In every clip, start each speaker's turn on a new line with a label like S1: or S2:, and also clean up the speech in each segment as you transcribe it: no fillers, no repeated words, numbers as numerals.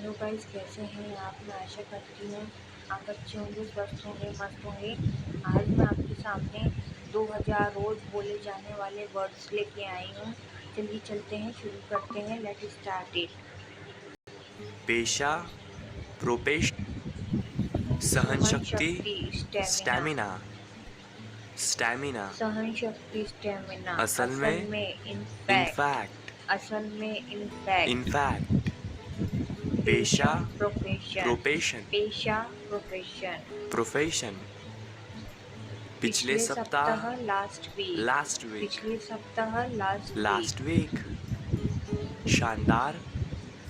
S1: Hello guys, कैसे हैं आप। मैं आशा करती हूँ आप अच्छे होंगे, स्वस्थ होंगे, मस्त होंगे। आज मैं आपके सामने 2000 रोज बोले जाने वाले वर्ड्स लेके आई हूँ। चलिए चलते हैं, शुरू करते हैं। Let start it.
S2: पेशा, प्रोपेश, सहनशक्ति,
S1: सहनशक्ति, स्टेमिना।
S2: स्टैमिना, स्टैमिना,
S1: सहनशक्ति, स्टेमिना।
S2: असल में,
S1: इनफैक्ट।
S2: इनफैक्ट,
S1: असल में इनफैक्ट।
S2: इनफैक्ट,
S1: पेशा,
S2: पेशा,
S1: प्रोफेशन।
S2: प्रोपेशन,
S1: पेशा, प्रोफेशन।
S2: प्रोफेशन, पिछले
S1: पिछले
S2: सप्ताह,
S1: सप्ताह, लास्ट वीक।
S2: लास्ट वीक,
S1: पिछले सप्ताह, लास्ट
S2: लास्ट
S1: वीक।
S2: वीक, शानदार,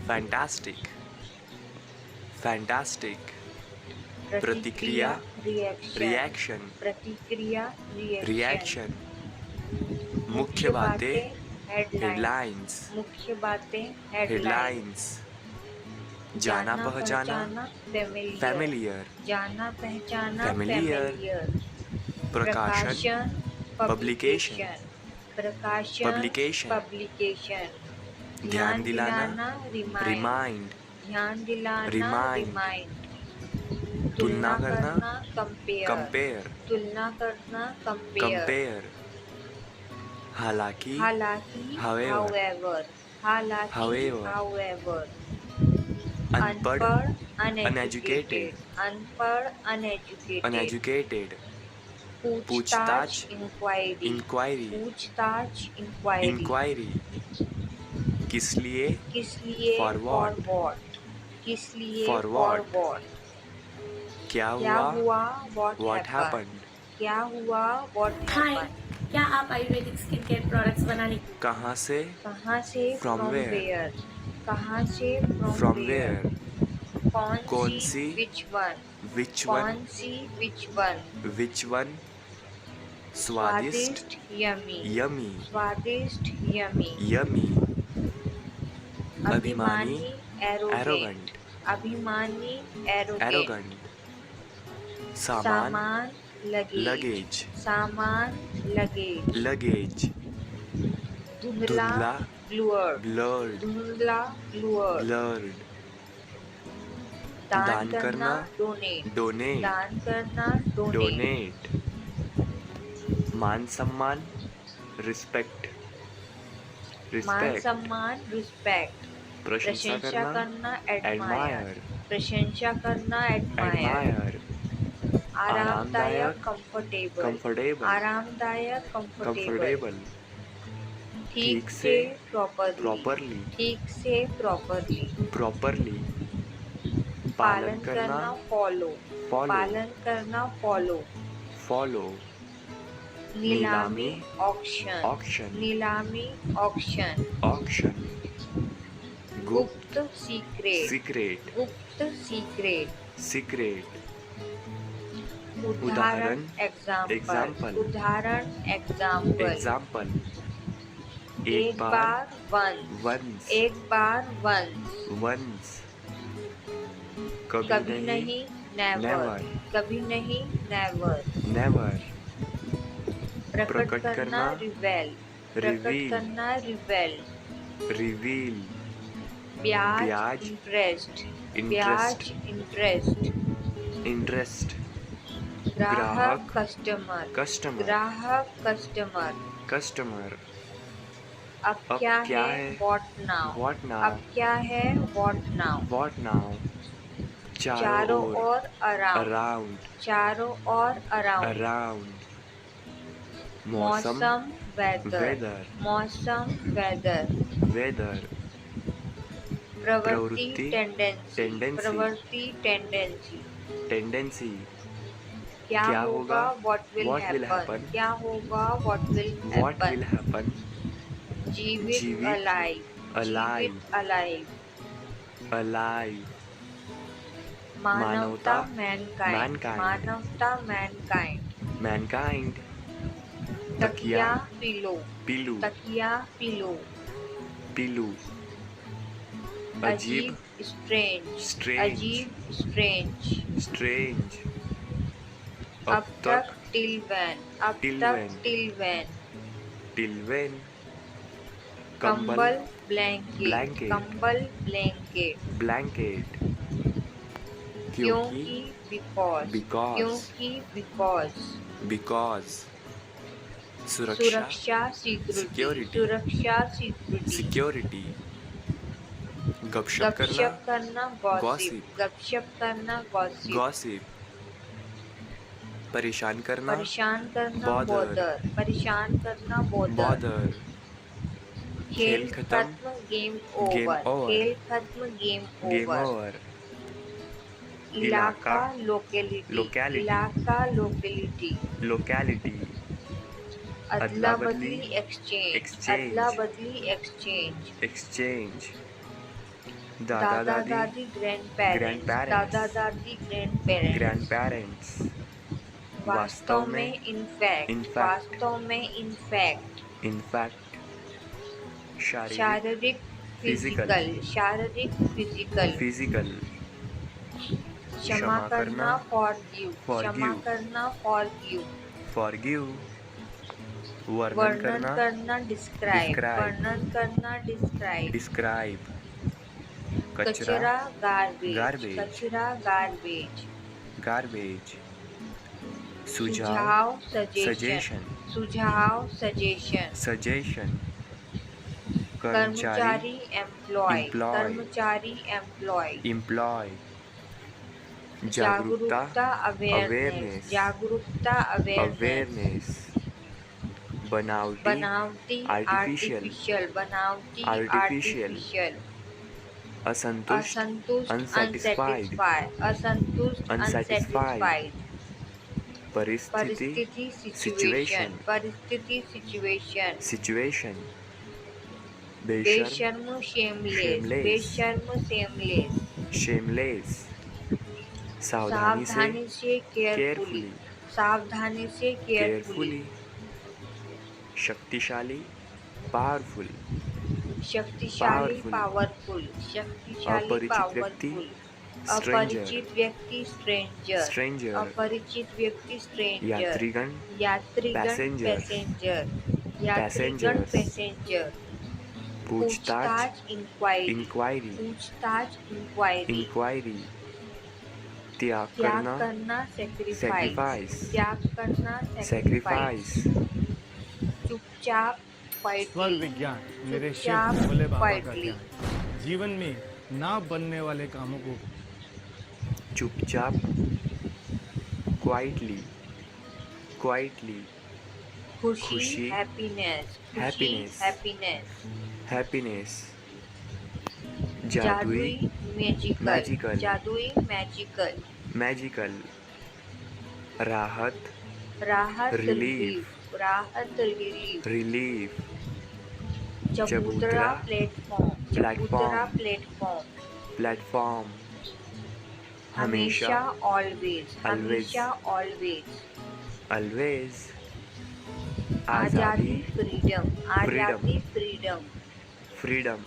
S2: फैंटास्टिक, फैंटास्टिक,
S1: प्रतिक्रिया,
S2: प्रतिक्रिया,
S1: रिएक्शन।
S2: रिएक्शन,
S1: प्रतिक्रिया, रिएक्शन।
S2: रिएक्शन, मुख्य
S1: मुख्य
S2: बातें,
S1: बातें, हेडलाइंस।
S2: हेडलाइंस,
S1: मुख्य बातें, हेडलाइंस।
S2: हेडलाइंस, जाना
S1: जाना
S2: पहचाना,
S1: पहचाना, फेमिलियर।
S2: फैमिलियर,
S1: जाना पहचाना,
S2: फैमिलियर,
S1: फेमिलियर।
S2: प्रकाशन,
S1: प्रकाशन,
S2: पब्लिकेशन,
S1: पब्लिकेशन। प्रकाशन,
S2: पब्लिकेशन,
S1: पब्लिकेशन।
S2: ध्यान
S1: ध्यान
S2: दिलाना,
S1: दिलाना, रिमाइंड।
S2: रिमाइंड,
S1: ध्यान दिलाना,
S2: रिमाइंड,
S1: रिमाइंड।
S2: तुलना
S1: तुलना
S2: करना,
S1: करना, कंपेयर।
S2: कंपेयर,
S1: तुलना करना, कंपेयर।
S2: कंपेयर, हालांकि,
S1: हालांकि,
S2: हावेवर,
S1: हाउएवर। हालांकि,
S2: हावेवर,
S1: हाउएवर।
S2: अनपढ़,
S1: अनपढ़,
S2: अनएजुकेटेड,
S1: अनएजुकेटेड। अनपढ़, अनएजुकेटेड।
S2: अनएजुकेटेड,
S1: पूछताछ,
S2: पूछताछ,
S1: इंक्वायरी।
S2: इंक्वायरी,
S1: पूछताछ, इंक्वायरी।
S2: इंक्वायरी, किस लिए,
S1: किस लिए,
S2: फॉर
S1: फॉर
S2: व्हाट,
S1: वॉट। किस लिए,
S2: फॉर
S1: फॉर
S2: व्हाट,
S1: वॉट।
S2: क्या
S1: क्या
S2: हुआ,
S1: हुआ, व्हाट
S2: व्हाट
S1: हैपन।
S2: हैपेंड,
S1: क्या हुआ, व्हाट
S3: हाय,
S1: हैपन।
S3: क्या आप आयुर्वेदिक स्किन केयर प्रोडक्ट्स बनाने
S2: कहाँ से,
S1: कहाँ से,
S2: फ्रॉम
S1: फ्रॉम
S2: वेयर,
S1: वेयर। कहाँ से, फ्रॉम
S2: फ्रॉम
S1: वेयर।
S2: वेयर,
S1: कौन
S2: कौन
S1: सी,
S2: सी,
S1: विच वन।
S2: विच वन,
S1: कौन सी, विच वन।
S2: विच वन, स्वादिष्ट,
S1: स्वादिष्ट, यमी।
S2: यमी,
S1: स्वादिष्ट, यमी।
S2: यमी, अभिमानी,
S1: अभिमानी, एरोगेंट।
S2: एरोगंट,
S1: अभिमानी, एरोगेंट।
S2: एरोगंट, सामान,
S1: सामान, लगेज।
S2: लगेज,
S1: सामान, लगेज।
S2: लगेज,
S1: धुंधला,
S2: धुंधला,
S1: ब्लूअर्ड।
S2: ब्लर्ड,
S1: धुंधला, ब्लूअर्ड।
S2: ब्लर्ड,
S1: दान
S2: दान
S1: करना,
S2: करना,
S1: डोनेट।
S2: डोनेट,
S1: दान करना, डोनेट।
S2: डोनेट, मान सम्मान, रिस्पेक्ट,
S1: मान
S2: रिस्पेक्ट,
S1: सम्मान, रिस्पेक्ट।
S2: प्रशंसा
S1: प्रशंसा
S2: करना,
S1: करना, एडमायर।
S2: एडमायर,
S1: प्रशंसा करना, एडमायर।
S2: एडमायर,
S1: आरामदायक,
S2: आरामदायक,
S1: कंफर्टेबल।
S2: कंफर्टेबल,
S1: आरामदायक, कंफर्टेबल।
S2: कंफर्टेबल,
S1: ठीक
S2: ठीक
S1: से,
S2: से,
S1: प्रॉपरली।
S2: प्रॉपरली,
S1: ठीक से, प्रॉपरली।
S2: प्रॉपरली, पालन
S1: पालन
S2: करना,
S1: करना, फॉलो।
S2: फॉलो,
S1: पालन करना, फॉलो।
S2: फॉलो,
S1: नीलामी,
S2: नीलामी,
S1: ऑक्शन।
S2: ऑक्शन,
S1: नीलामी, ऑक्शन।
S2: ऑक्शन,
S1: गुप्त,
S2: गुप्त,
S1: सीक्रेट।
S2: सीक्रेट,
S1: गुप्त, सीक्रेट।
S2: सीक्रेट,
S1: उदाहरण,
S2: उदाहरण,
S1: एग्जाम्पल।
S2: एग्जाम्पल,
S1: उदाहरण, एग्जाम्पल।
S2: एग्जाम्पल, एक
S1: एक
S2: बार,
S1: बार, वंस।
S2: वंस,
S1: एक बार, वंस।
S2: वंस, कभी
S1: कभी
S2: नहीं,
S1: नहीं, नेवर।
S2: नेवर,
S1: कभी नहीं, नेवर।
S2: नेवर,
S1: प्रकट
S2: प्रकट
S1: करना,
S2: करना,
S1: रिवेल। प्रकट
S2: रिवील,
S1: करना, रिवेल।
S2: रिवील,
S1: ब्याज,
S2: ब्याज,
S1: इंटरेस्ट।
S2: इंटरेस्ट,
S1: ब्याज, इंटरेस्ट।
S2: इंटरेस्ट,
S1: ग्राहक,
S2: ग्राहक,
S1: कस्टमर।
S2: कस्टमर,
S1: ग्राहक, कस्टमर।
S2: कस्टमर,
S1: अब
S2: अब
S1: क्या
S2: क्या
S1: है,
S2: है,
S1: व्हाट नाउ।
S2: व्हाट
S1: अब
S2: नाउ,
S1: क्या है, व्हाट नाउ।
S2: व्हाट नाउ, चारों
S1: चारों
S2: ओर,
S1: ओर, अराउंड।
S2: अराउंड,
S1: चारों ओर, अराउंड।
S2: अराउंड, मौसम,
S1: मौसम, वेदर।
S2: वेदर,
S1: मौसम, वेदर।
S2: वेदर,
S1: प्रवृत्ति,
S2: प्रवृत्ति,
S1: टेंडेंसी।
S2: टेंडेंसी,
S1: प्रवृत्ति, टेंडेंसी।
S2: टेंडेंसी,
S1: क्या
S2: क्या
S1: होगा,
S2: होगा,
S1: what will
S2: what will
S1: happen.
S2: Happen,
S1: क्या होगा, what will
S2: what will
S1: happen.
S2: Happen,
S1: जीवित,
S2: जीवित,
S1: अलाइव।
S2: अलाइव,
S1: जीवित, अलाइव।
S2: अलाइव,
S1: मानवता,
S2: मानवता,
S1: मैनकाइंड।
S2: मैनकाइंड,
S1: मानवता, मैनकाइंड।
S2: मैनकाइंड, तकिया,
S1: तकिया, पिलो।
S2: पिलू,
S1: तकिया, पिलो।
S2: पिलू,
S1: अजीब,
S2: अजीब,
S1: स्ट्रेंज।
S2: स्ट्रेंज,
S1: अजीब, स्ट्रेंज।
S2: स्ट्रेंज,
S1: अब
S2: अब
S1: तक,
S2: तक,
S1: टिल वैन। अब
S2: टिल
S1: तक,
S2: when,
S1: till when.
S2: Till when, कंबल,
S1: कंबल, ब्लैंकेट
S2: Blanket.
S1: कंबल ब्लैंकेट
S2: ब्लैंकेट
S1: क्योंकि बिकॉज
S2: Because.
S1: क्योंकि बिकॉज
S2: बिकॉज सुरक्षा
S1: सुरक्षा सिक्योरिटी
S2: Security.
S1: सुरक्षा सिक्योरिटी
S2: सिक्योरिटी गपशप करना
S1: गपशप करना गॉसिप
S2: Gossip.
S1: गपशप करना गॉसिप
S2: गॉसिप परेशान करना
S1: परेशान करना
S2: Bother.
S1: बॉदर परेशान करना बॉदर
S2: बॉदर
S1: खेल
S2: खेल खत्म
S1: खत्म गेम
S2: Game
S1: ओवर
S2: over.
S1: खेल खत्म गेम
S2: गेम
S1: ओवर
S2: ओवर
S1: इलाका
S2: इलाका,
S1: लोकेलिटी
S2: locality.
S1: इलाका लोकेलिटी
S2: लोकेलिटी
S1: अदला बदली
S2: अदला-बदली,
S1: एक्सचेंज
S2: exchange.
S1: अदला बदली एक्सचेंज
S2: एक्सचेंज
S1: दादा
S2: दादा
S1: दादी
S2: दादी
S1: ग्रैंड पेरेंट्स
S2: Grandparents.
S1: दादा दादी ग्रैंड पेरेंट्स
S2: ग्रैंड पेरेंट्स
S1: वास्तव में इनफैक्ट
S2: in fact.
S1: वास्तव में इनफैक्ट
S2: इनफैक्ट शारीरिक
S1: शारीरिक
S2: Physical.
S1: फिजिकल शारीरिक फिजिकल
S2: फिजिकल
S1: क्षमा
S2: क्षमा
S1: करना
S2: करना,
S1: फॉरगिव
S2: forgive.
S1: क्षमा करना फॉरगिव
S2: फॉरगिव वर्णन
S1: वर्णन
S2: करना
S1: करना डिस्क्राइब
S2: Describe.
S1: वर्णन करना डिस्क्राइब
S2: डिस्क्राइब
S1: कचरा
S2: कचरा
S1: गार्बेज
S2: Garbage.
S1: कचरा गार्बेज
S2: गार्बेज सुझाव
S1: सुझाव सजेशन
S2: सजेशन
S1: सुझाव सजेशन
S2: सजेशन कर्मचारी
S1: कर्मचारी एम्प्लॉय
S2: Employ.
S1: कर्मचारी एम्प्लॉय
S2: एम्प्लॉय जागरूकता
S1: जागरूकता अवेयरनेस
S2: Awareness.
S1: जागरूकता अवेयरनेस
S2: अवेयरनेस बनावटी
S1: बनावटी
S2: Artificial.
S1: आर्टिफिशियल बनावटी
S2: Artificial.
S1: आर्टिफिशियल
S2: असंतुष्ट
S1: असंतुष्ट
S2: Unsatisfied.
S1: असंतुष्ट
S2: Unsatisfied.
S1: अनसेटिस्फाइड
S2: परिस्थिति
S1: परिस्थिति
S2: Situation.
S1: सिचुएशन परिस्थिति सिचुएशन
S2: सिचुएशन बेशर्म
S1: बेशर्म शेमलेस
S2: Shameless.
S1: बेशर्म शेमलेस
S2: शेमलेस सावधानी से
S1: सावधानी से केयरफुली
S2: Carefully.
S1: सावधानी से केयरफुली
S2: केयरफुली शक्तिशाली पावरफुल
S1: शक्तिशाली
S2: Powerful.
S1: पावरफुल शक्तिशाली
S2: अपरिचित व्यक्ति,
S1: पावरफुल
S2: stranger.
S1: अपरिचित व्यक्ति स्ट्रेंजर
S2: Stranger.
S1: अपरिचित व्यक्ति स्ट्रेंजर
S2: यात्रीगण
S1: यात्रीगण
S2: Passenger.
S1: पैसेंजर यात्रीगण
S2: Passengers.
S1: पैसेंजर
S2: पूछताछ
S1: इंक्वायरी
S2: इंक्वायरी
S1: पूछताछ इंक्वायरी
S2: इंक्वायरी त्याग
S1: त्याग
S2: करना
S1: करना सेक्रीफाइस
S2: Sacrifice.
S1: त्याग करना
S2: सेक्रीफाइस
S1: चुपचाप
S4: स्वर
S1: quietly,
S4: विज्ञान मेरे
S1: चुपचाप
S4: शेफ भोले बाबा का
S1: quietly.
S4: ज्ञान जीवन में ना बनने वाले कामों को
S2: चुपचाप क्वाइटली क्वाइटली
S1: खुशी
S2: खुशी,
S1: हैप्पीनेस
S2: happiness.
S1: हैप्पीनेस
S2: हैप्पीनेस
S1: जादुई
S2: जादुई
S1: मैजिकल
S2: Magical.
S1: जादुई मैजिकल
S2: मैजिकल राहत
S1: राहत
S2: Relief.
S1: रिलीफ राहत रिलीफ
S2: रिलीफ
S1: चबूतरा
S2: चबूतरा,
S1: प्लेटफॉर्म
S2: Platform.
S1: चबूतरा प्लेटफॉर्म
S2: प्लेटफॉर्म
S1: हमेशा
S2: हमेशा
S1: ऑलवेज हमेशा ऑलवेज
S2: ऑलवेज
S1: आजादी
S2: आज़ादी
S1: फ्रीडम आजादी फ्रीडम
S2: फ्रीडम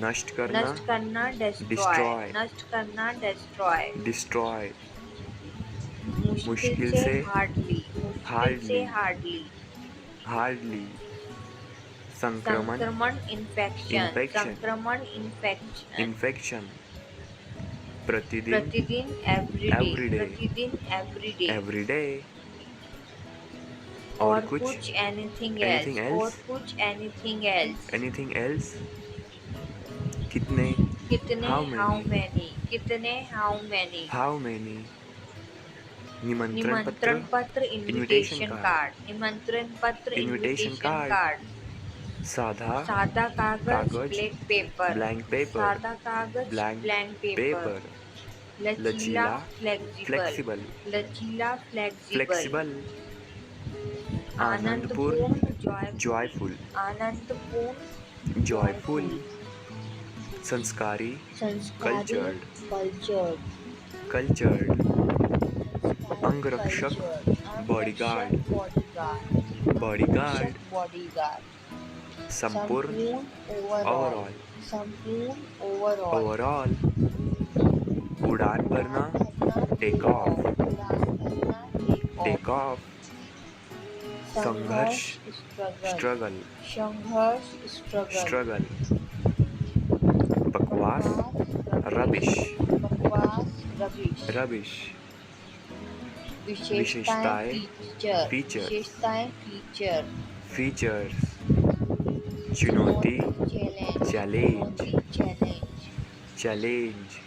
S2: नष्ट करना
S1: नष्ट करना डिस्ट्रॉय
S2: Destroy.
S1: नष्ट करना डिस्ट्रॉय
S2: डिस्ट्रॉय
S1: मुश्किल
S2: मुश्किल
S1: से
S2: से
S1: हार्डली मुश्किल से हार्डली
S2: हार्डली संक्रमण
S1: संक्रमण इन्फेक्शन
S2: Infection.
S1: संक्रमण इन्फेक्शन
S2: इन्फेक्शन प्रतिदिन
S1: प्रतिदिन
S2: Everyday.
S1: एवरीडे प्रतिदिन एवरीडे
S2: एवरीडे
S1: और
S2: और
S1: कुछ एनीथिंग
S2: anything
S1: एल्स और
S2: else?
S1: कुछ एनीथिंग एल्स
S2: एनीथिंग एल्स कितने
S1: कितने
S2: How
S1: हाउ
S2: many?
S1: मैनी कितने हाउ मैनी
S2: हाउ मैनी निमंत्रण
S1: निमंत्रण
S2: पत्र
S1: पत्र
S2: Invitation
S1: इनविटेशन
S2: card.
S1: कार्ड निमंत्रण पत्र
S2: Invitation
S1: इनविटेशन
S2: card.
S1: कार्ड
S2: साधा
S1: सादा कागज
S2: कागज,
S1: ब्लैंक पेपर
S2: blank paper,
S1: सादा कागज
S2: blank
S1: ब्लैंक पेपर
S2: पेपर
S1: लचीला
S2: लचीला,
S1: फ्लेक्सिबल
S2: फ्लेक्सिबल
S1: लचीला फ्लेक्सिबल
S2: फ्लेक्सिबल आनंदपूर्ण
S1: आनंदपूर्ण
S2: जॉयफुल
S1: आनंदपूर्ण
S2: जॉयफुल संस्कारी
S1: संस्कारी कल्चर्ड
S2: कल्चर्ड अंगरक्षक, bodyguard, बॉडीगार्ड
S1: बॉडीगार्ड
S2: संपूर्ण ओवरऑल
S1: संपूर्ण ओवरऑल
S2: ओवरऑल उड़ान भरना टेक ऑफ संघर्ष
S1: स्ट्रगल
S2: स्ट्रगल
S1: संघर्ष स्ट्रगल
S2: स्ट्रगल बकवास रबिश
S1: बकवास रबिश
S2: रबिश
S1: विशेषताएं
S2: विशेषताएं
S1: फीचर
S2: फीचर्स
S1: विशेषताएं फीचर
S2: फीचर्स चुनौती
S1: चैलेंज
S2: चैलेंज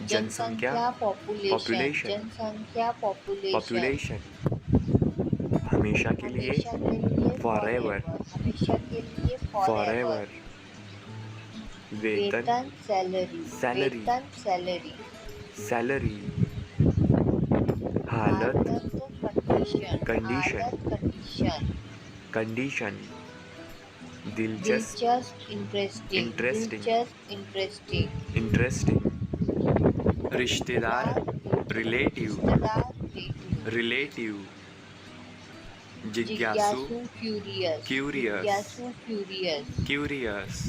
S2: जनसंख्या
S1: पॉपुलेशन
S2: population,
S1: जनसंख्या
S2: पॉपुलेशन हमेशा के लिए forever,
S1: हमेशा के लिए
S2: फॉरएवर वेतन
S1: वेतन सैलरी
S2: Salary.
S1: वेतन सैलरी
S2: सैलरी हालत
S1: कंडीशन
S2: Condition. कंडीशन दिलचस्प
S1: इंटरेस्टिंग
S2: Interesting.
S1: इंटरेस्टिंग
S2: इंटरेस्टिंग रिश्तेदार रिलेटिव रिलेटिव जिज्ञासु
S1: क्यूरियस
S2: Curious. क्यूरियस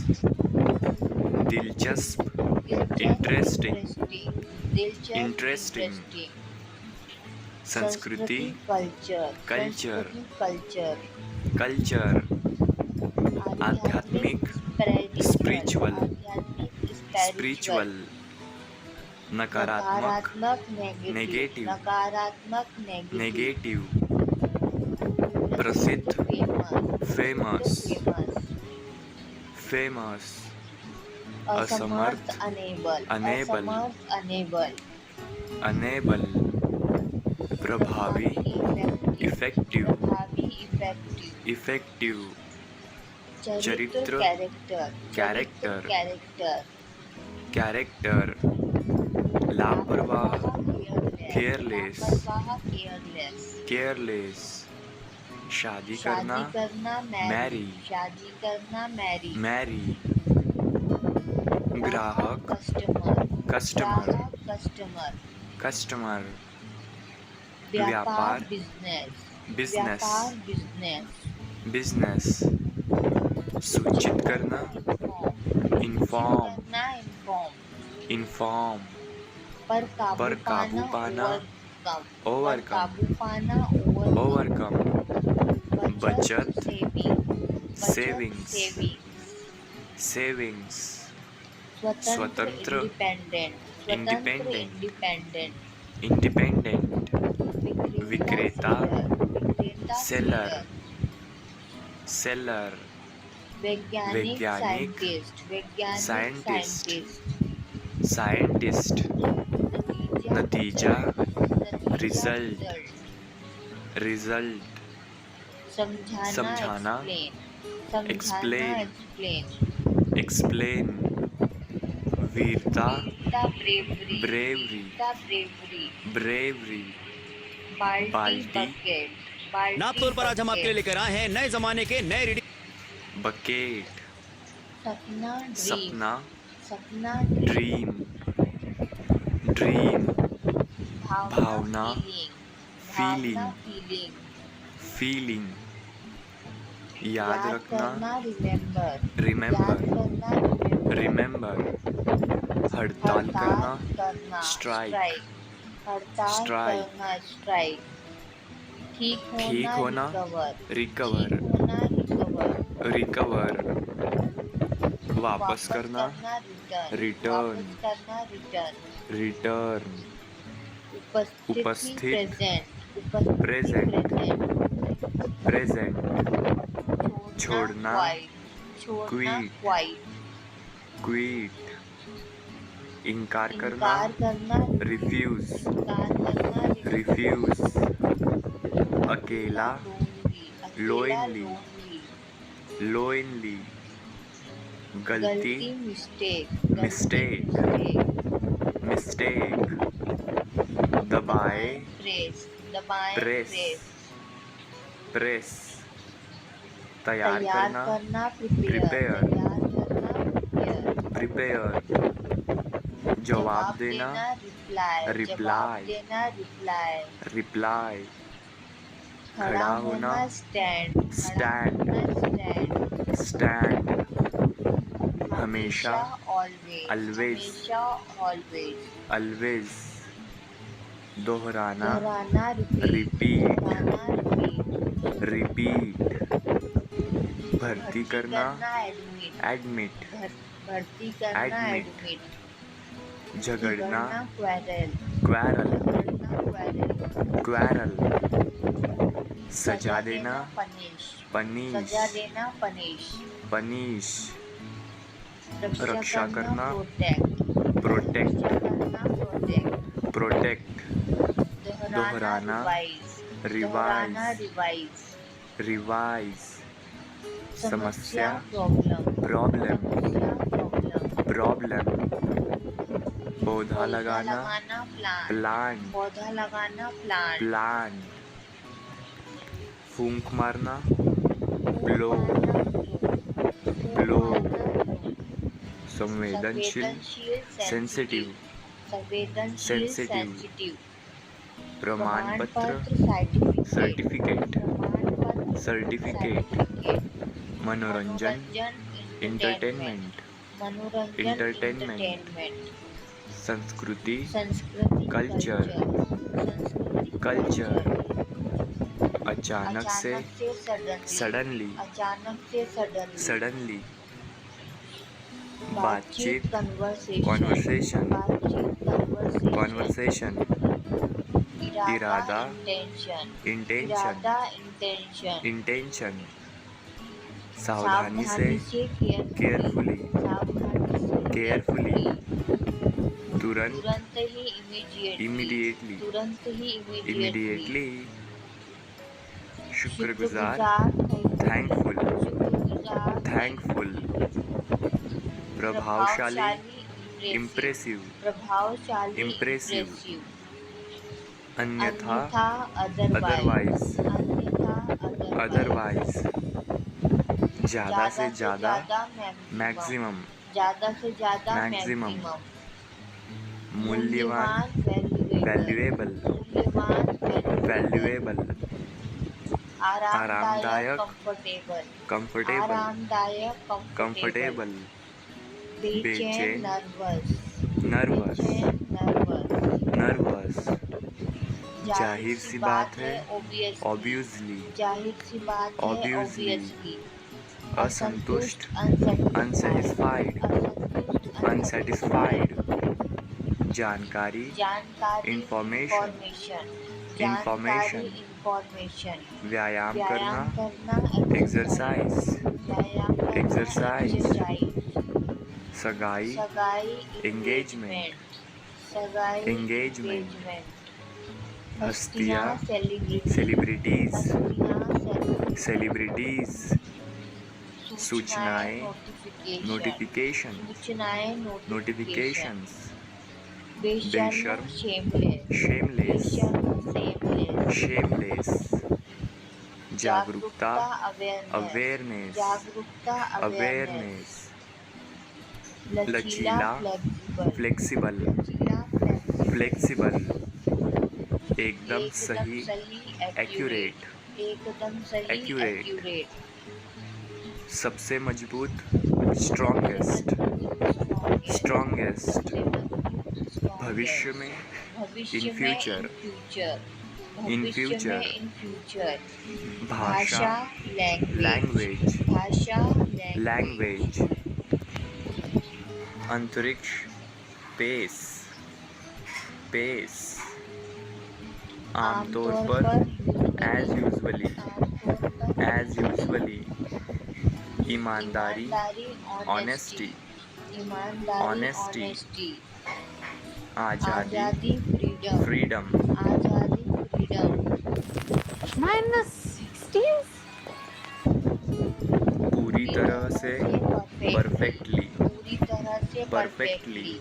S2: दिलचस्प Interesting. Interesting. संस्कृति
S1: कल्चर
S2: Culture.
S1: कल्चर
S2: कल्चर आध्यात्मिक Spiritual. स्पिरिचुअल नकारात्मक
S1: नेगेटिव
S2: Negative.
S1: नकारात्मक
S2: नेगेटिव प्रसिद्ध फेमस फेमस
S1: असमर्थ अनेबल
S2: Unable.
S1: अनेबल
S2: अनेबल प्रभावी इफेक्टिव इफेक्टिव चरित्र
S1: कैरेक्टर
S2: कैरेक्टर लापरवाह केयरलेस केयरलेस शादी करना marry.
S1: शादी करना मैरी
S2: मैरी ग्राहक
S1: कस्टमर
S2: कस्टमर
S1: कस्टमर
S2: व्यापार
S1: बिजनेस
S2: बिजनेस
S1: बिजनेस
S2: बिजनेस सूचित करना इन्फॉर्म इन्फॉर्म
S1: पर
S2: पर काबू पाना,
S1: ओवरकम
S2: ओवरकम बचत
S1: सेविंग्स
S2: सेविंग्स
S1: स्वतंत्र
S2: इंडिपेंडेंट
S1: इंडिपेंडेंट
S2: विक्रेता
S1: सेलर
S2: सेलर
S1: वैज्ञानिक
S2: साइंटिस्ट साइंटिस्ट नतीजा रिजल्ट रिजल्ट समझाना,
S1: एक्सप्लेन
S2: एक्सप्लेन वीरता
S1: ब्रेवरी
S2: ब्रेवरी
S1: बाल्टी
S4: नाप तौर पर आज हम आपके लिए लेकर आए हैं नए जमाने के नए रीडिंग
S2: बकेट
S1: सपना
S2: सपना ड्रीम ड्रीम भावना फीलिंग फीलिंग याद रखना रिमेंबर रिमेंबर हड़ताल करना स्ट्राइक
S1: स्ट्राइक ठीक होना
S2: रिकवर रिकवर वापस करना रिटर्न रिटर्न उपस्थित प्रेजेंट प्रेजेंट छोड़ना क्वीट क्वीट इनकार करना रिफ्यूज रिफ्यूज अकेला लोनली लोनली गलती मिस्टेक मिस्टेक दबाए प्रेस प्रेस तैयार करना प्रिपेयर प्रिपेयर जवाब देना रिप्लाई रिप्लाई खड़ा होना स्टैंड स्टैंड हमेशा ऑलवेज ऑलवेज दोहराना रिपीट रिपीट, भर्ती करना, एडमिट,
S1: भर्ती करना,
S2: Admit.
S1: एडमिट,
S2: झगड़ना,
S1: क्वेरल,
S2: क्वैरल, क्वैरल, सजा देना,
S1: पनिश,
S2: पनिश,
S1: सजा देना, पनिश,
S2: पनिश, रक्षा करना,
S1: प्रोटेक्ट,
S2: प्रोटेक्ट,
S1: प्रोटेक्ट,
S2: प्रोटेक्ट, दोहराना,
S1: रिवाइज,
S2: रिवाइज, रिवाइज, समस्या,
S1: प्रॉब्लम,
S2: प्रॉब्लम,
S1: प्रॉब्लम,
S2: प्रॉब्लम, पौधा लगाना,
S1: प्लांट,
S2: प्लांट,
S1: पौधा लगाना, प्लांट,
S2: प्लांट, फूंक मारना, ब्लो, ब्लो, संवेदनशील, सेंसिटिव,
S1: सेंसिटिव,
S2: प्रमाण पत्र, सर्टिफिकेट, सर्टिफिकेट, मनोरंजन, इंटरटेनमेंट,
S1: इंटरटेनमेंट,
S2: संस्कृति,
S1: संस्कृति,
S2: कल्चर, कल्चर, अचानक से, सडनली,
S1: अचानक से,
S2: सडनली, बातचीत,
S1: कन्वर्सेशन,
S2: कॉन्वर्सेशन,
S1: कन्वर्सेशन,
S2: कॉन्वर्सेशन, इरादा,
S1: इंटेंशन,
S2: इंटेंशन,
S1: इंटेंशन,
S2: इंटेंशन, सावधानी से, केयरफुली, केयरफुली, तुरंत,
S1: तुरंत ही,
S2: इमीडिएटली,
S1: तुरंत ही,
S2: इमीडिएटली, शुक्रगुजार, थैंकफुल, थैंकफुल, प्रभावशाली, इम्प्रेसिव,
S1: प्रभावशाली,
S2: Impressive. अन्यथा,
S1: अदरवाइज,
S2: अदरवाइज, ज़्यादा से ज़्यादा, मैक्सिमम,
S1: ज़्यादा से ज़्यादा,
S2: Maximum.
S1: मैक्सिमम,
S2: मूल्यवान, वैल्यूएबल, वैल्यूएबल, आरामदायक,
S1: कंफर्टेबल,
S2: कंफर्टेबल,
S1: आरामदायक,
S2: कंफर्टेबल,
S1: बेचैन, नर्वस,
S2: नर्वस,
S1: नर्वस,
S2: नर्वस, जाहिर सी बात है, ऑब्वियसली,
S1: जाहिर सी बात है,
S2: Obviously.
S1: obviously,
S2: असंतुष्ट,
S1: unsatisfied,
S2: अनसेटिस्फाइड, जानकारी,
S1: जानकारी,
S2: Information.
S1: जानकारी,
S2: Information.
S1: information,
S2: व्यायाम करना,
S1: exercise, व्यायाम करना,
S2: Exercise. सगाई,
S1: सगाई,
S2: Engagement.
S1: सगाई,
S2: Engagement.
S1: हस्तियाँ,
S2: हस्तियाँ,
S1: सेलिब्रिटीज,
S2: सेलिब्रिटीज, सूचनाएं,
S1: नोटिफिकेशन,
S2: नोटिफिकेशंस,
S1: बेशर्म,
S2: शेमलेस, शेमलेस, जागरूकता, अवेयरनेस, अवेयरनेस, लचीला, फ्लेक्सिबल, फ्लेक्सिबल, एकदम सही, एक्यूरेट,
S1: एकदम सही,
S2: Accurate.
S1: एक्यूरेट,
S2: सबसे मजबूत, स्ट्रॉन्गेस्ट, स्ट्रॉन्गेस्ट, भविष्य में,
S1: भविष्य
S2: in
S1: में,
S2: future.
S1: in
S2: In future.
S1: future,
S2: भाषा,
S1: लैंग्वेज, भाषा,
S2: लैंग्वेज, अंतरिक्ष, पेस, पेस, आमतौर पर, एज यूजुअली, ईमानदारी, ऑनेस्टी,
S1: honesty,
S2: आज़ादी, फ्रीडम,
S1: आज़ादी, फ्रीडम,
S2: पूरी तरह से, परफेक्टली,
S1: पूरी तरह से,
S2: परफेक्टली,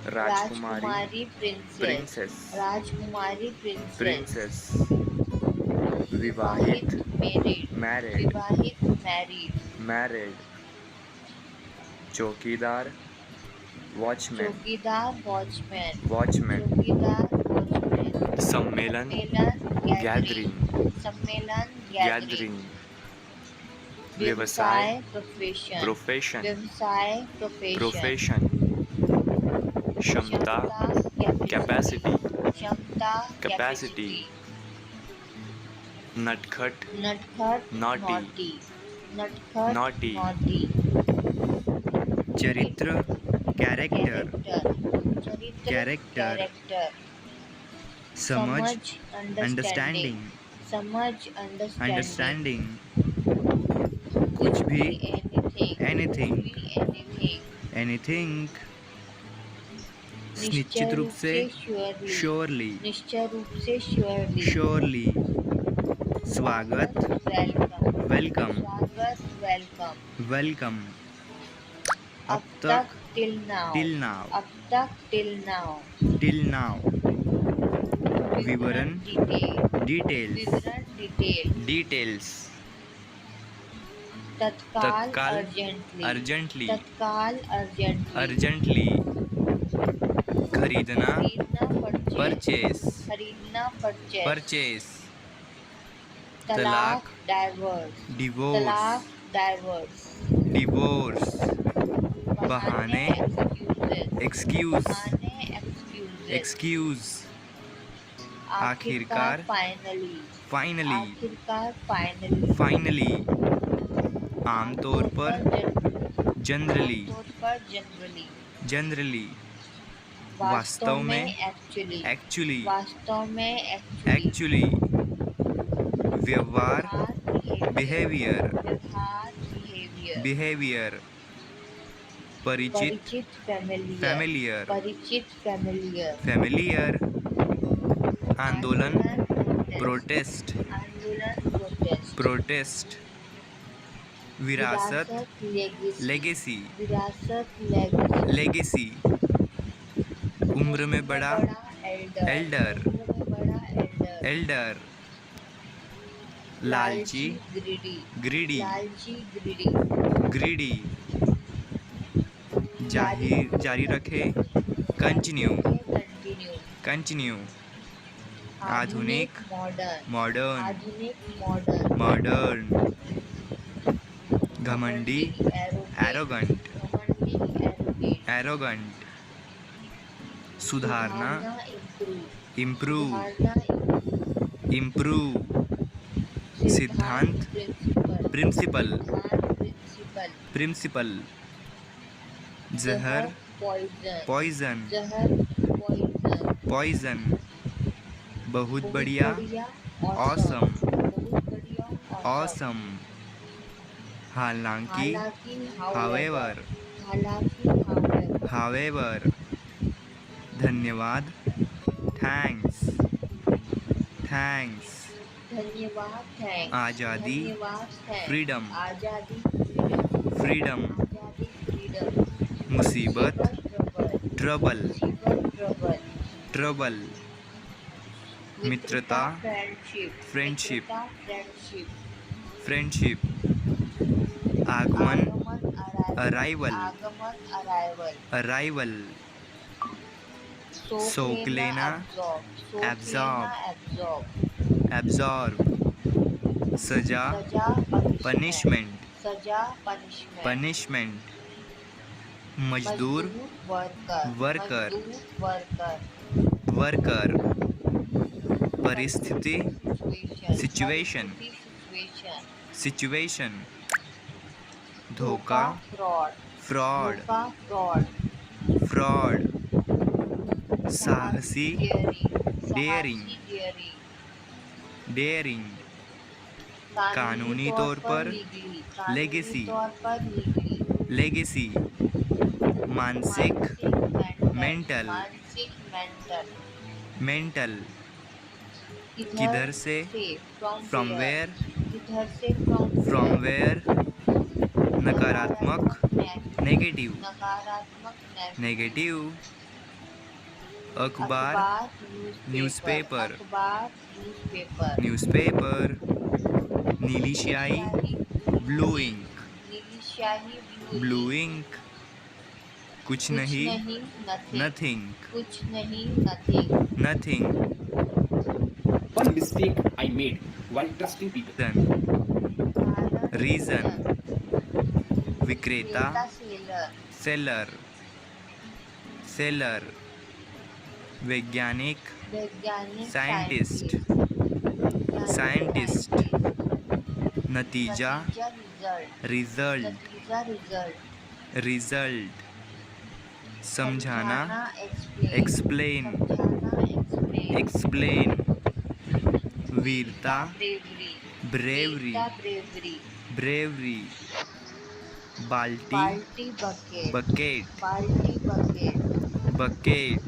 S2: राजकुमारी, प्रिंसेस,
S1: राजकुमारी,
S2: प्रिंसेस, विवाहित, मैरिड,
S1: विवाहित, मैरिड,
S2: मैरिड, चौकीदार, वॉचमैन,
S1: चौकीदार, वॉचमैन,
S2: वॉचमैन,
S1: चौकीदार, वॉचमैन,
S2: सम्मेलन, गैदरिंग,
S1: सम्मेलन,
S2: गैदरिंग, व्यवसाय,
S1: प्रोफेशन,
S2: प्रोफेशन,
S1: व्यवसाय,
S2: प्रोफेशन, क्षमता, कैपेसिटी,
S1: क्षमता,
S2: कैपेसिटी, नटखट
S1: नटखट
S2: Naughty.
S1: नटखट
S2: Naughty.
S1: नॉटी
S2: चरित्र कैरेक्टर
S1: चरित्र
S2: Character.
S1: कैरेक्टर
S2: समझ
S1: अंडरस्टैंडिंग समझ
S2: अंडरस्टैंडिंग कुछ भी
S1: एनीथिंग
S2: एनीथिंग निश्चित रूप से श्योरली
S1: निश्चय रूप से श्योरली
S2: श्योरली स्वागत वेलकम वेलकम अब तक
S1: टिल नाउ अब तक टिल नाउ
S2: विवरण
S1: डिटेल
S2: डिटेल्स
S1: तत्काल
S2: अर्जेंटली
S1: अर्जेंटली
S2: खरीदना परचेस तलाक डिवोर्स बहाने एक्सक्यूज आखिरकार फाइनली आमतौर पर जनरली वास्तव में एक्चुअली व्यवहार बिहेवियर परिचित फैमिलियर आंदोलन प्रोटेस्ट विरासत लेगेसी उम्र में बड़ा एल्डर लालची ग्रीडी जारी रखे कंटिन्यू आधुनिक मॉडर्न घमंडी एरोगंट सुधारना इम्प्रूव सिद्धांत प्रिंसिपल जहर पॉइजन बहुत बढ़िया ऑसम हालांकि however धन्यवाद थैंक्स आज़ादी फ्रीडम मुसीबत ट्रबल मित्रता फ्रेंडशिप आगमन अराइवल सोख लेना एब्जॉर्ब सजा पनिशमेंट मजदूर वर्कर परिस्थिति सिचुएशन धोखा फ्रॉड साहसी डेयरिंग कानूनी तौर पर लेगेसी मानसिक मेंटल किधर से फ्रॉम वेयर नकारात्मक नेगेटिव अखबार न्यूज़पेपर नीली स्याही ब्लू इंक कुछ नहीं nothing
S5: One mistake I made while trusting people.
S2: Reason विक्रेता सेलर साइंटिस्ट, नतीजा,
S1: रिजल्ट,
S2: रिजल्ट,
S1: नतीजा रिजल्ट,
S2: रिजल्ट, समझाना,
S1: एक्सप्लेन,
S2: एक्सप्लेन,
S1: समझाना एक्सप्लेन,
S2: एक्सप्लेन, वीरता,
S1: ब्रेवरी,
S2: ब्रेवरी,
S1: ब्रेवरी,
S2: ब्रेवरी, बाल्टी,
S1: बाल्टी बकेट,
S2: बकेट,
S1: बाल्टी बकेट,
S2: बकेट,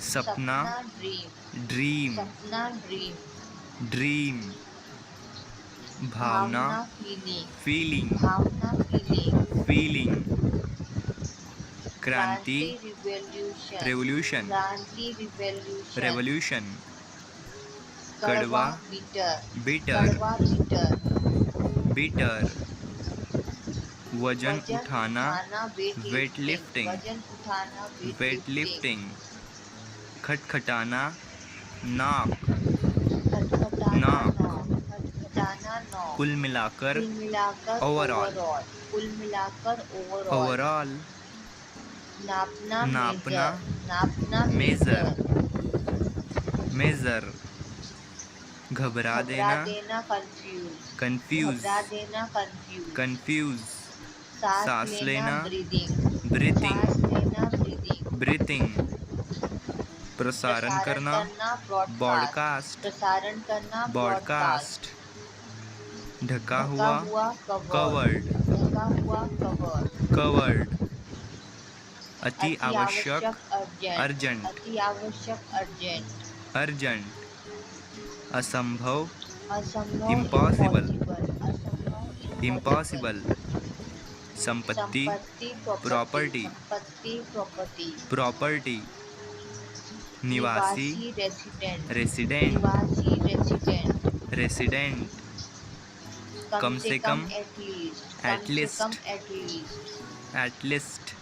S2: सपना,
S1: ड्रीम,
S2: ड्रीम,
S1: सपना ड्रीम,
S2: ड्रीम, भावना,
S1: फीलिंग,
S2: फीलिंग,
S1: भावना फीलिंग,
S2: फीलिंग, क्रांति,
S1: रिवॉल्यूशन,
S2: रेवोल्यूशन,
S1: क्रांति रिवॉल्यूशन,
S2: रेवोल्यूशन, कड़वा,
S1: बिटर,
S2: बिटर,
S1: कड़वा बिटर,
S2: बिटर, वजन उठाना, वेट लिफ्टिंग,
S1: वजन उठाना,
S2: वेट लिफ्टिंग, खटखटाना, नॉक,
S1: खटखटाना,
S2: knock,
S1: खटखटाना, नॉक,
S2: कुल मिलाकर,
S1: कुल मिलाकर,
S2: overall,
S1: कुल मिलाकर, ओवरऑल,
S2: ओवरऑल,
S1: नापना,
S2: नापना,
S1: नापना,
S2: मेजर, मेजर, घबरा देना,
S1: कंफ्यूज,
S2: कंफ्यूज,
S1: घबरा देना, कंफ्यूज,
S2: कंफ्यूज,
S1: सांस लेना, ब्रीदिंग,
S2: ब्रीथिंग,
S1: सांस लेना, ब्रीदिंग,
S2: ब्रीथिंग, प्रसारण करना, ब्रॉडकास्ट,
S1: प्रसारण करना,
S2: ब्रॉडकास्ट, ढका हुआ, कवर्ड,
S1: ढका हुआ, कवर्ड,
S2: कवर्ड, अति आवश्यक, अर्जेंट,
S1: अति आवश्यक, अर्जेंट,
S2: अर्जेंट, असंभव,
S1: असंभव,
S2: Impossible,
S1: असंभव,
S2: इम्पॉसिबल, संपत्ति, प्रॉपर्टी,
S1: संपत्ति, प्रॉपर्टी,
S2: प्रॉपर्टी, निवासी,
S1: रेसिडेंट,
S2: रेसिडेंट,
S1: निवासी, रेसिडेंट,
S2: रेसिडेंट, कम से कम,
S1: एटलीस्ट,
S2: एटलीस्ट, एटलीस्ट,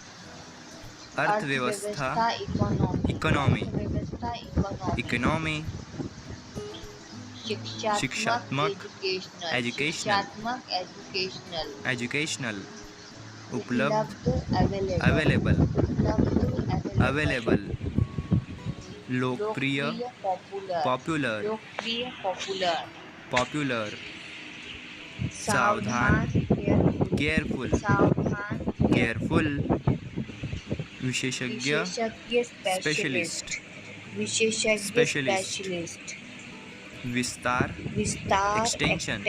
S2: अर्थव्यवस्था, इकोनॉमी, इकोनॉमी, शिक्षात्मक,
S1: एजुकेशनल,
S2: एजुकेशनल, उपलब्ध, अवेलेबल, अवेलेबल, लोकप्रिय, पॉपुलर, पॉपुलर, सावधान, केयरफुल, केयरफुल, विशेषज्ञ, स्पेशलिस्ट, स्पेशलिस्ट, विस्तार, एक्सटेंशन,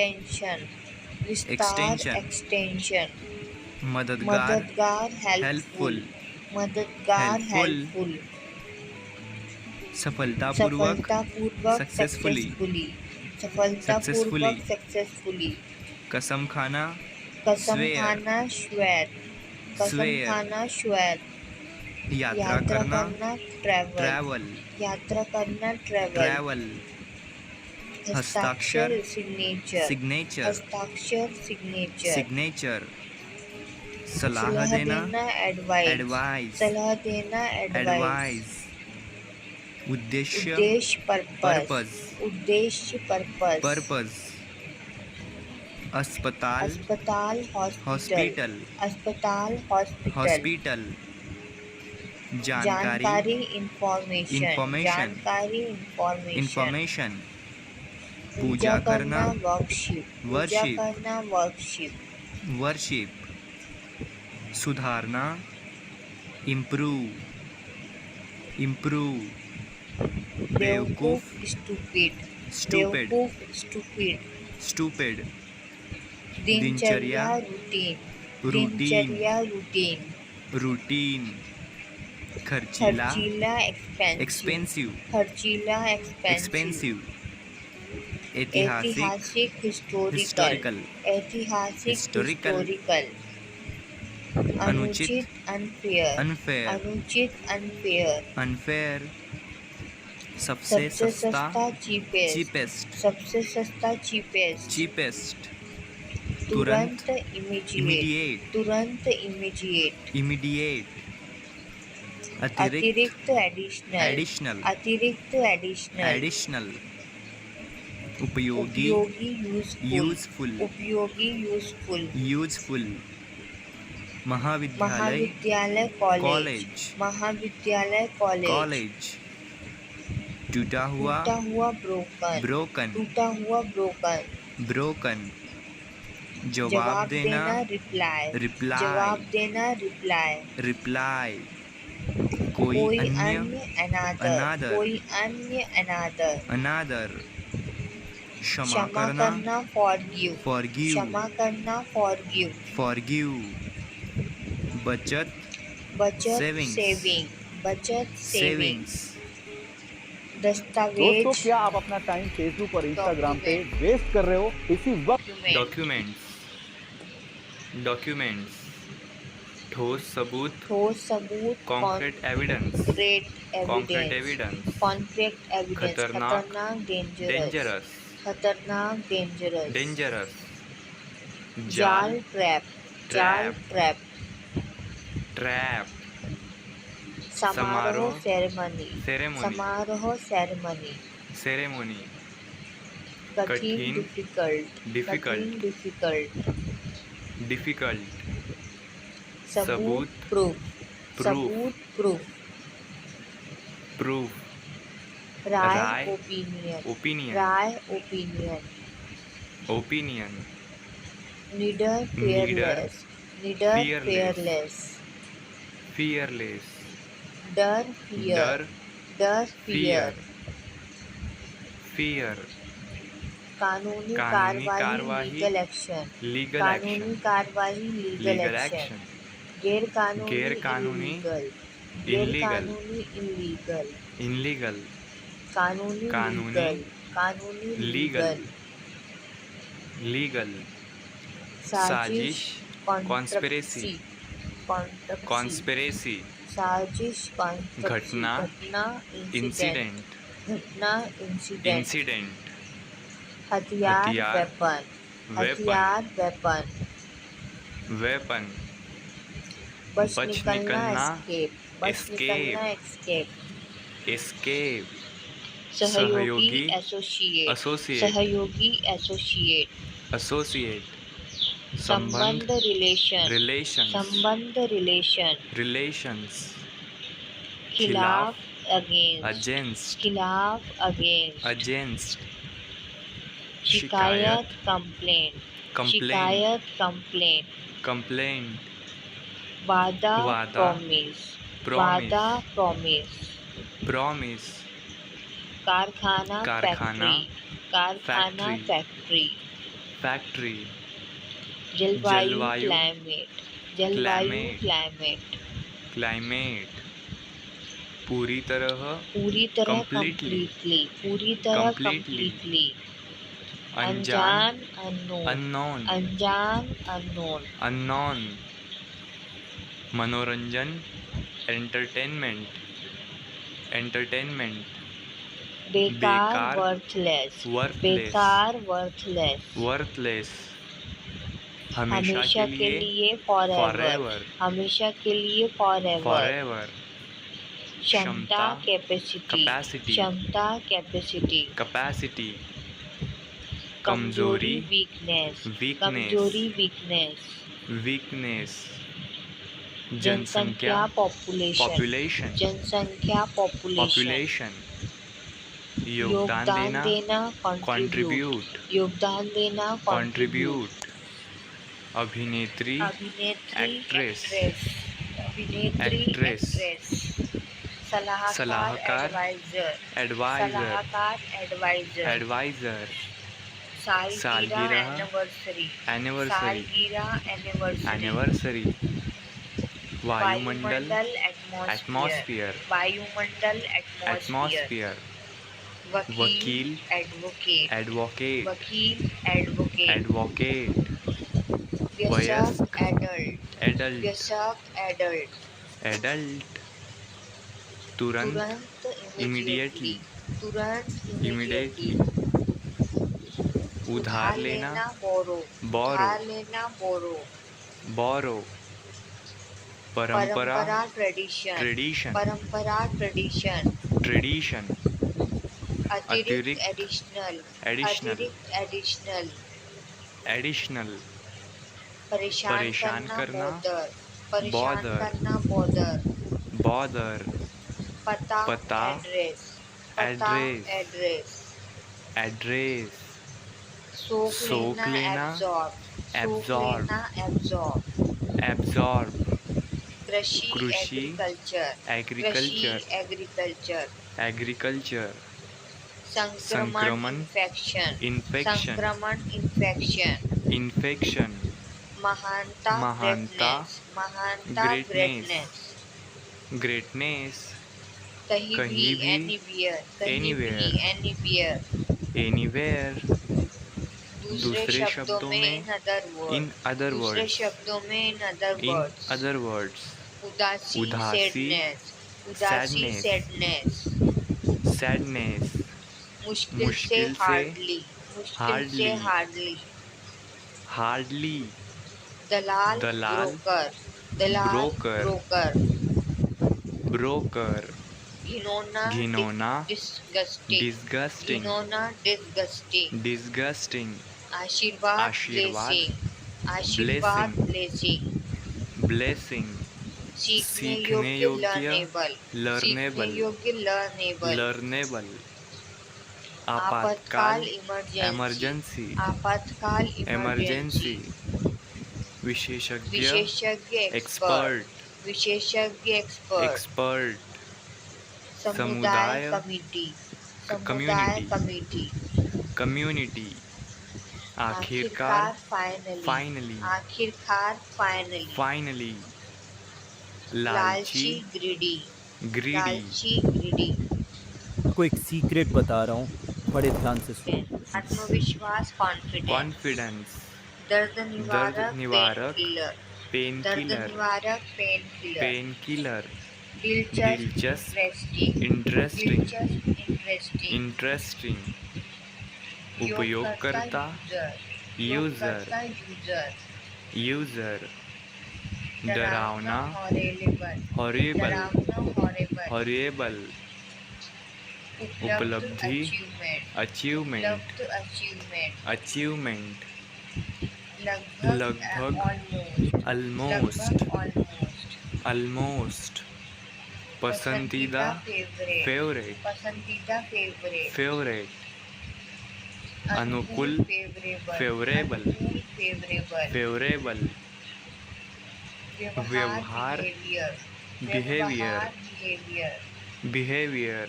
S2: एक्सटेंशन, मददगार, हेल्पफुल, हेल्पफुल, सफलतापूर्वक, सक्सेसफुली,
S1: सक्सेसफुली,
S2: कसम खाना,
S1: कसम
S2: swear,
S1: खाना, श्वेत, कसम
S2: swear,
S1: खाना, श्वेत,
S2: यात्रा करना,
S1: ट्रैवल,
S2: ट्रैवल,
S1: यात्रा करना, ट्रैवल,
S2: ट्रैवल, हस्ताक्षर,
S1: सिग्नेचर,
S2: सिग्नेचर,
S1: हस्ताक्षर, सिग्नेचर,
S2: सिग्नेचर, सलाह देना, एडवाइस,
S1: सलाह देना,
S2: एडवाइस, उद्देश्य,
S1: उद्देश्य,
S2: पर्पस,
S1: उद्देश्य,
S2: पर्पस, अस्पताल,
S1: अस्पताल,
S2: हॉस्पिटल,
S1: अस्पताल, हॉस्पिटल,
S2: जानकारी,
S1: इंफॉर्मेशन,
S2: Information.
S1: जानकारी,
S2: इंफॉर्मेशन, पूजा करना,
S1: वर्कशिप,
S2: Worship.
S1: करना, वर्कशिप,
S2: वर्शिप, सुधारना, इम्प्रूव, इम्प्रूव, बेवकूफ,
S1: स्टूपिड,
S2: Stupid.
S1: स्टूपिड,
S2: स्टूपिड,
S1: दिनचर्या, रूटीन, दिनचर्या, रूटीन,
S2: रूटीन, खर्चीला,
S1: एक्सपेंसिव,
S2: एक्सपेंसिव, एक्सपेंसिव, ऐतिहासिक,
S1: हिस्टोरिकल,
S2: Historical.
S1: अनुचित, अनफेयर,
S2: अनफेयर, अनफेयर, सबसे सस्ता, चीपेस्ट,
S1: सबसे सस्ता, चीपेस्ट,
S2: तुरंत,
S1: इमीडिएट,
S2: इमीडिएट, अतिरिक्त,
S1: एडिशनल,
S2: एडिशनल, उपयोगी, यूजफुल, यूजफुल, महाविद्यालय,
S1: कॉलेज,
S2: कॉलेज, टूटा हुआ
S1: broken,
S2: broken
S1: टूटा हुआ broken,
S2: broken जवाब
S1: जवाब
S2: देना
S1: देना reply,
S2: reply
S1: जवाब देना reply,
S2: reply कोई
S1: कोई
S2: अन्य
S1: अन्य another,
S2: another
S1: कोई अन्य another,
S2: another क्षमा
S1: क्षमा
S2: करना
S1: करना forgive,
S2: forgive
S1: क्षमा करना forgive,
S2: forgive बचत
S1: बचत
S2: savings
S1: saving, बचत saving,
S2: savings
S1: दस्तावेज
S4: दोस्तों, क्या आप अपना टाइम फेसबुक और इंस्टाग्राम पे
S1: Document.
S4: वेस्ट कर रहे हो इसी वक्त?
S1: document,
S2: documents documents ठोस सबूत
S1: ठोस सबूत
S2: concrete evidence
S1: concrete
S2: concrete
S1: evidence,
S2: evidence
S1: concrete evidence,
S2: खतरनाक
S1: खतरनाक dangerous,
S2: dangerous
S1: खतरनाक dangerous,
S2: dangerous
S1: जाल
S2: जाल
S1: trap, जाल trap,
S2: trap
S1: समारोह ceremony,
S2: ceremony
S1: समारोह ceremony,
S2: ceremony
S1: कठिन
S2: कठिन,
S1: difficult,
S2: difficult,
S1: कठिन difficult,
S2: difficult
S1: सबूत
S2: सबूत,
S1: proof,
S2: proof,
S1: सबूत proof,
S2: proof
S1: राय
S2: राय,
S1: opinion,
S2: opinion
S1: राय opinion,
S2: opinion
S1: निडर fearless, निडर
S2: fearless,
S1: fearless,
S2: fearless
S1: डर fear,
S2: डर
S1: डर
S2: fear,
S1: fear,
S2: fear
S1: कानूनी
S2: कानूनी
S1: कार्रवाई
S2: कार्रवाई,
S1: लीगल एक्शन,
S2: legal
S1: कानूनी
S2: action
S1: कार्रवाई लीगल
S2: legal
S1: एक्शन,
S2: action
S1: गैर कानूनी
S2: गैरकानूनी,
S1: इलीगल,
S2: illegal,
S1: गैर कानूनी इलीगल,
S2: illegal
S1: कानूनी
S2: कानूनी,
S1: लीगल, कानूनी
S2: legal,
S1: लीगल,
S2: legal
S1: साजिश
S2: conspiracy, conspiracy
S1: साजिश
S2: घटना,
S1: घटना
S2: incident
S1: घटना इंसिडेंट,
S2: incident
S1: हथियार
S2: हथियार,
S1: वेपन, हथियार वेपन,
S2: weapon
S1: बच
S2: बच
S1: निकलना
S2: निकलना,
S1: एस्केप, बच
S2: escape,
S1: निकलना एस्केप,
S2: escape
S1: सहयोगी एसोसिएट,
S2: associate,
S1: सहयोगी एसोसिएट,
S2: associate
S1: संबंध
S2: संबंध
S1: रिलेशन,
S2: relations,
S1: संबंध रिलेशन,
S2: relations
S1: खिलाफ अगेंस्ट,
S2: against
S1: खिलाफ अगेंस्ट,
S2: against
S1: शिकायत कंप्लेंट,
S2: complaint,
S1: शिकायत कंप्लेंट,
S2: complaint
S1: वादा
S2: वादा,
S1: प्रॉमिस,
S2: promise,
S1: वादा प्रॉमिस,
S2: promise
S1: कारखाना
S2: कारखाना,
S1: फैक्ट्री, कारखाना
S2: factory,
S1: फैक्ट्री,
S2: factory
S1: जलवायु
S2: जलवायु,
S1: क्लाइमेट, जलवायु
S2: climate,
S1: क्लाइमेट,
S2: climate पूरी तरह
S1: पूरी तरह
S2: completely,
S1: कंप्लीटली, पूरी तरह
S2: completely,
S1: कंप्लीटली,
S2: अनजान
S1: अनजान अननोन,
S2: unknown,
S1: अनजान अननोन,
S2: unknown मनोरंजन entertainment, entertainment
S1: बेकार
S2: बेकार,
S1: वर्थलेस,
S2: worthless,
S1: बेकार वर्थलेस,
S2: worthless
S1: हमेशा के लिए फॉरएवर,
S2: forever,
S1: हमेशा के लिए फॉरएवर,
S2: forever
S1: क्षमता कैपेसिटी,
S2: capacity,
S1: क्षमता कैपेसिटी,
S2: capacity
S1: कमजोरी
S2: कमजोरी,
S1: वीकनेस,
S2: weakness,
S1: कमजोरी वीकनेस,
S2: weakness
S1: जनसंख्या पॉपुलेशन,
S2: population,
S1: जनसंख्या पॉपुलेशन,
S2: population
S1: योगदान देना
S2: contribute,
S1: योगदान देना
S2: contribute अभिनेत्री
S1: अभिनेत्री
S2: actress,
S1: अभिनेत्री
S2: actress,
S1: सलाहकार
S2: सलाहकार,
S1: एडवाइजर,
S2: advisor,
S1: सलाहकार एडवाइजर,
S2: advisor
S1: सालगिरह
S2: सालगिरह,
S1: एनिवर्सरी,
S2: anniversary,
S1: सालगिरह एनिवर्सरी,
S2: anniversary वायुमंडल
S1: एटमॉस्फेयर,
S2: atmosphere,
S1: वायुमंडल एटमॉस्फेयर,
S2: atmosphere वकील,
S1: एडवोकेट,
S2: advocate,
S1: वकील एडवोकेट,
S2: advocate
S1: व्यसक
S2: वयस्क,
S1: एडल्ट,
S2: adult,
S1: व्यसक एडल्ट,
S2: adult तुरंत
S1: तुरंत
S2: immediately,
S1: तुरंत
S2: immediately उधार लेना
S1: बोरो,
S2: borrow,
S1: उधार लेना बोरो,
S2: borrow परंपरा
S1: ट्रेडिशन,
S2: tradition,
S1: परंपरा ट्रेडिशन,
S2: tradition
S1: अतिरिक्त एडिशनल,
S2: additional,
S1: अतिरिक्त एडिशनल,
S2: additional
S1: परेशान करना
S2: bother,
S1: परेशान
S2: bother,
S1: करना बॉर्डर,
S2: bother
S1: पता
S2: पता,
S1: एड्रेस, पता,
S2: Address.
S1: एड्रेस।
S2: Address.
S1: सोख
S2: सोख
S1: लेना,
S2: लेना,
S1: एब्जॉर्ब। सोख
S2: absorb.
S1: लेना, एब्जॉर्ब।
S2: Absorb.
S1: कृषि,
S2: कृषि,
S1: एग्रीकल्चर। कृषि,
S2: agriculture.
S1: एग्रीकल्चर।
S2: Agriculture.
S1: संक्रमण,
S2: संक्रमण,
S1: इन्फेक्शन।
S2: infection.
S1: संक्रमण, इन्फेक्शन।
S2: Infection.
S1: महानता,
S2: महानता,
S1: ग्रेटनेस। महानता,
S2: greatness.
S1: ग्रेटनेस।
S2: Greatness.
S1: कहीं भी,
S2: कहीं भी,
S1: एनीवेयर। कहीं भी,
S2: anywhere.
S1: एनीवेयर।
S2: Anywhere.
S1: दूसरे शब्दों में, in other word.
S2: In other
S1: दूसरे
S2: words.
S1: शब्दों में, in other
S2: In
S1: words.
S2: other words.
S1: उदासी,
S2: उदासी,
S1: सैडनेस। उदासी,
S2: sadness.
S1: सैडनेस।
S2: Sadness.
S1: मुश्किल से,
S2: मुश्किल से,
S1: हार्डली। मुश्किल से,
S2: hardly.
S1: हार्डली।
S2: Hardly.
S1: दलाल,
S2: दलाल,
S1: ब्रोकर। दलाल,
S2: broker.
S1: ब्रोकर।
S2: Broker.
S1: घिनौना,
S2: घिनौना,
S1: डिस्गस्टिंग।
S2: disgusting.
S1: घिनौना, डिस्गस्टिंग।
S2: Disgusting.
S1: आशीर्वाद,
S2: आशीर्वाद,
S1: ब्लेसिंग। आशीर्वाद, ब्लेसिंग।
S2: Blessing.
S1: सीखने
S2: सीखने
S1: योग्य,
S2: योग्य,
S1: लर्नेबल।
S2: learnable.
S1: सीखने योग्य, लर्नेबल।
S2: Learnable.
S1: आपातकाल,
S2: आपातकाल,
S1: इमरजेंसी।
S2: emergency.
S1: आपातकाल,
S2: Emergency.
S1: इमरजेंसी।
S2: विशेषज्ञ,
S1: विशेषज्ञ, एक्सपर्ट।
S2: expert.
S1: विशेषज्ञ, एक्सपर्ट।
S2: Expert.
S1: समुदाय,
S2: समुदाय,
S1: कमिटी। समुदाय,
S2: community.
S1: कमिटी।
S2: Community.
S1: आखिरकार,
S2: आखिरकार,
S1: फाइनली।
S2: finally.
S1: आखिरकार, फाइनली।
S2: Finally.
S1: लालची,
S2: लालची,
S1: ग्रीडी।
S2: greedy.
S1: लालची, ग्रीडी।
S4: आपको एक सीक्रेट बता रहा हूँ, बड़े ध्यान से सुनो।
S1: आत्मविश्वास, कॉन्फिडेंस।
S2: Confidence.
S1: दर्द निवारक,
S2: दर्द निवारक,
S1: पेन किलर। दर्द
S2: painkiller.
S1: निवारक, पेन किलर।
S2: Painkiller.
S1: दिलचस्प,
S2: दिलचस्प,
S1: इंटरेस्टिंग।
S2: interesting.
S1: दिलचस्प, इंटरेस्टिंग।
S2: Interesting. उपयोगकर्ता, user.
S1: उपयोगकर्ता, यूजर।
S2: User. डरावना,
S1: हॉरेबल।
S2: horrible.
S1: डरावना, हॉरेबल।
S2: Horrible. उपलब्धि,
S1: अचीवमेंट।
S2: achievement.
S1: उपलब्ध, अचीवमेंट।
S2: Achievement.
S1: लगभग,
S2: लगभग,
S1: ऑलमोस्ट।
S2: almost.
S1: लगभग, ऑलमोस्ट।
S2: Almost. पसंदीदा,
S1: फेवरेट।
S2: favorite.
S1: पसंदीदा, फेवरेट।
S2: Favorite. अनुकूल,
S1: फेवरेबल।
S2: favorable.
S1: अनुकूल, फेवरेबल।
S2: Favorable. व्यवहार,
S1: बिहेवियर।
S2: behavior.
S1: बिहेवियर।
S2: Behavior.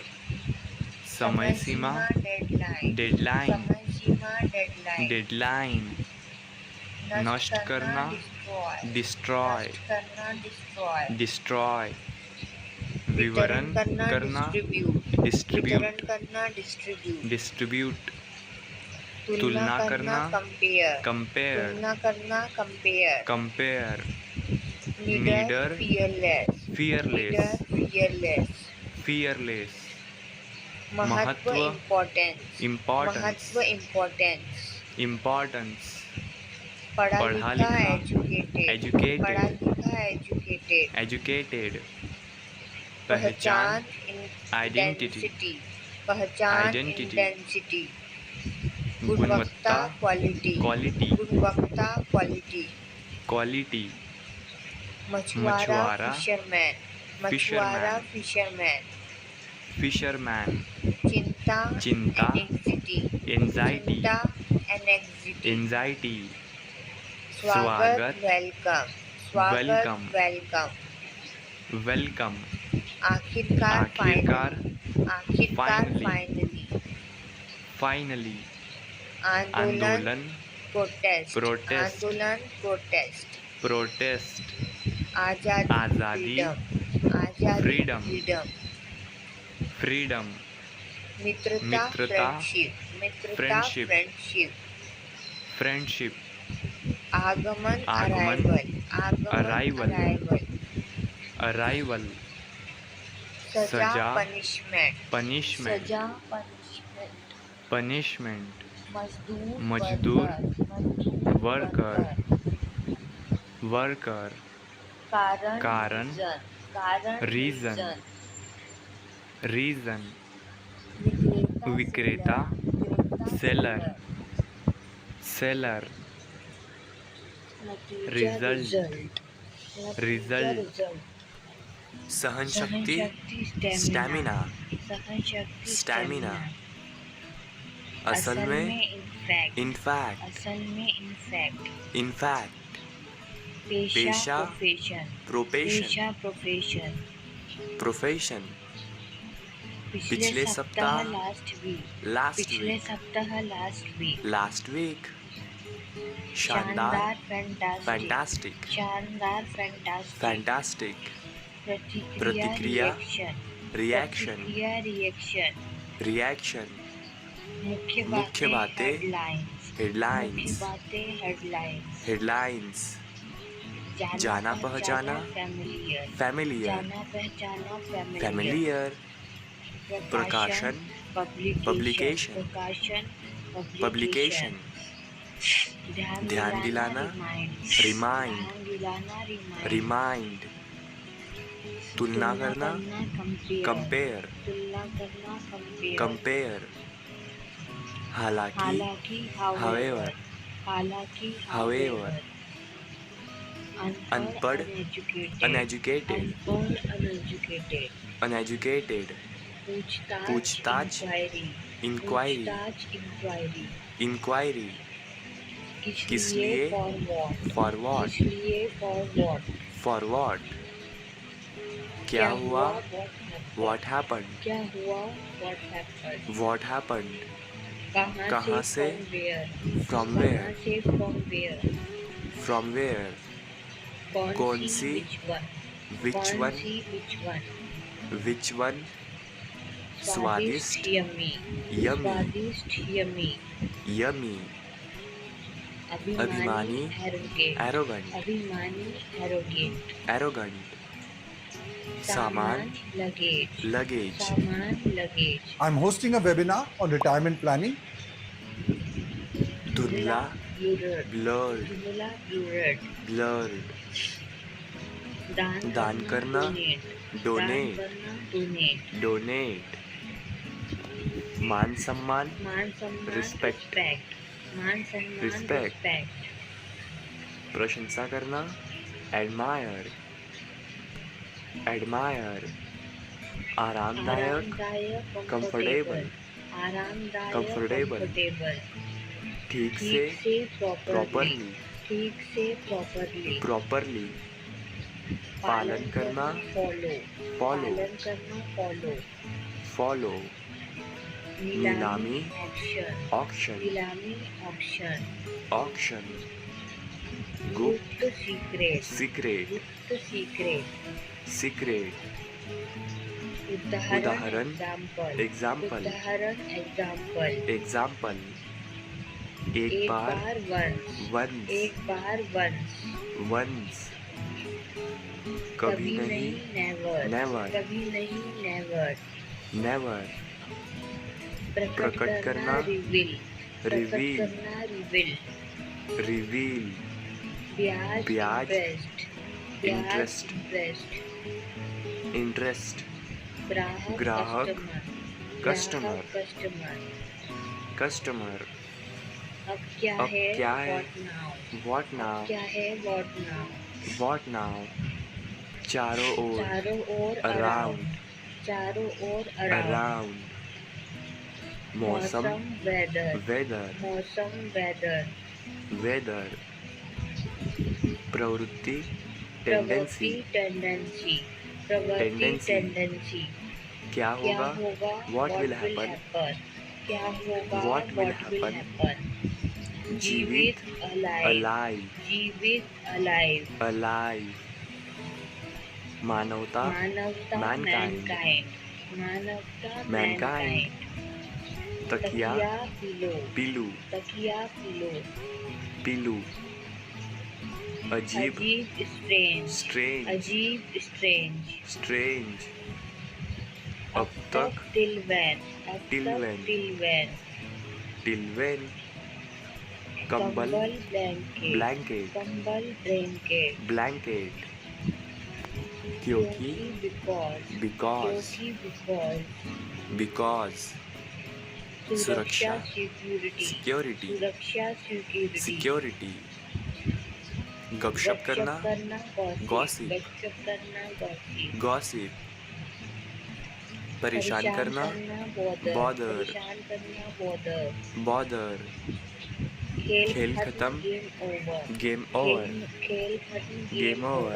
S2: समय सीमा,
S1: डेडलाइन।
S2: deadline.
S1: समय सीमा, डेडलाइन।
S2: deadline. नष्ट करना,
S1: डिस्ट्रॉय।
S2: destroy.
S1: नष्ट करना, डिस्ट्रॉय।
S2: Destroy.
S1: वितरण
S2: विवरण
S1: करना,
S2: करना,
S1: डिस्ट्रीब्यूट।
S2: distribute.
S1: वितरण करना, डिस्ट्रीब्यूट।
S2: Distribute.
S1: तुलना करना, कंपेयर।
S2: compare.
S1: तुलना करना, कंपेयर।
S2: Compare.
S1: निडर,
S2: Neither.
S1: फियरलेस।
S2: Fearless.
S1: निडर, फियरलेस।
S2: Fearless.
S1: महत्व,
S2: महत्व,
S1: इम्पोर्टेंस।
S2: importance.
S1: महत्व, इम्पोर्टेंस।
S2: Importance.
S1: पढ़ा
S2: पढ़ा
S1: लिखा,
S2: लिखा,
S1: एजुकेटेड।
S2: educated.
S1: पढ़ा लिखा, एजुकेटेड।
S2: Educated.
S1: पहचान,
S2: पहचान, identity.
S1: इंटेंसिटी। पहचान,
S2: Identity.
S1: इंटेंसिटी।
S2: गुणवत्ता,
S1: गुणवत्ता, क्वालिटी।
S2: quality.
S1: गुणवत्ता, क्वालिटी।
S2: Quality.
S1: मछुआरा,
S2: मछुआरा,
S1: फिशरमैन। मछुआरा,
S2: fisherman.
S1: फिशरमैन।
S2: Fisherman.
S1: चिंता,
S2: चिंता,
S1: एंग्जाइटी।
S2: anxiety.
S1: चिंता, एंग्जाइटी।
S2: Anxiety.
S1: स्वागत,
S2: स्वागत,
S1: वेलकम। स्वागत,
S2: welcome.
S1: वेलकम।
S2: Welcome.
S1: आखिरकार,
S2: आखिरकार,
S1: फाइनली। आखिरकार,
S2: finally.
S1: फाइनली।
S2: Finally.
S1: आंदोलन,
S2: आंदोलन,
S1: प्रोटेस्ट।
S2: Protest.
S1: आंदोलन, प्रोटेस्ट।
S2: protest.
S1: आजादी,
S2: आजादी,
S1: फ्रीडम। आजादी,
S2: freedom.
S1: फ्रीडम।
S2: Freedom.
S1: मित्रता,
S2: मित्रता,
S1: फ्रेंडशिप। मित्रता,
S2: friendship.
S1: फ्रेंडशिप।
S2: Friendship.
S1: आगमन,
S2: आगमन,
S1: अराइवल। आगमन,
S2: arrival.
S1: अराइवल।
S2: Arrival.
S1: सजा,
S2: सजा,
S1: पनिशमेंट।
S2: punishment.
S1: सजा, पनिशमेंट।
S2: Punishment.
S1: मजदूर,
S2: मजदूर,
S1: वर्कर।
S2: worker. Worker.
S1: कारण,
S2: कारण,
S1: रीजन। कारण,
S2: reason. Reason.
S1: विक्रेता,
S2: विक्रेता,
S1: सेलर।
S2: seller. Seller.
S1: नतीजा,
S2: Result.
S1: रिजल्ट। नतीजा,
S2: Result.
S1: रिजल्ट।
S2: सहन शक्ति
S1: सहनशक्ति
S2: स्टैमिना
S1: सहनशक्ति
S2: स्टैमिना असल में इनफैक्ट
S1: असल में इनफैक्ट
S2: इनफैक्ट
S1: पेशा
S2: पेशा
S1: प्रोफेशन
S2: प्रोफेशन
S1: पेशा प्रोफेशन
S2: प्रोफेशन
S1: पिछले सप्ताह
S2: लास्ट वीक लास्ट वीक शानदार फैंटास्टिक
S1: शानदार
S2: फैंटास्टिक
S1: प्रतिक्रिया
S2: रिएक्शन रिएक्शन
S1: मुख्य बातें
S2: हेडलाइंस हेडलाइंस जाना पहचाना फैमिलियर फैमिलियर प्रकाशन पब्लिकेशन पब्लिकेशन ध्यान दिलाना रिमाइंड तुलना करना कंपेयर हालांकि however अनपढ़ uneducated पूछताछ इंक्वायरी किस लिए फॉर व्हाट क्या हुआ व्हाट हैपेंड कहाँ से फ्रॉम वेयर कौन सी विच वन स्वादिष्ट यमी अभिमानी एरोगेंट सामान luggage
S6: I'm hosting a webinar on retirement planning.
S2: धुंधला ब्लर्ड दान करना डोनेट मान सम्मान रिस्पेक्ट प्रशंसा करना एडमायर आरामदायक कंफर्टेबल ठीक से प्रॉपरली पालन करना फॉलो नीलामी ऑक्शन गुप्त सीक्रेट उदाहरण एग्जाम्पल एक बार वंस कभी नहीं नेवर प्रकट करना रिवील ब्याज इंटरेस्ट ग्राहक कस्टमर अब क्या है व्हाट नाउ चारों ओर अराउंड मौसम वेदर प्रवृत्ति टेंडेंसी क्या होगा व्हाट विल हैपन जीवित अलाइव मानवता मैनकाइंड तकिया पिलू अजीब स्ट्रेंज अब तक टिल व्हेन कंबल ब्लैंकेट क्योंकि बिकॉज सुरक्षा सिक्योरिटी गपशप करना,
S1: गॉसिप,
S2: gossip,
S1: गपशप करना गॉसिप,
S2: गॉसिप, परेशान करना,
S1: बॉदर,
S2: bother,
S1: परेशान करना बॉदर,
S2: bother, खेल खत्म,
S1: गेम ओवर,
S2: game over,
S1: खेल खत्म
S2: game over,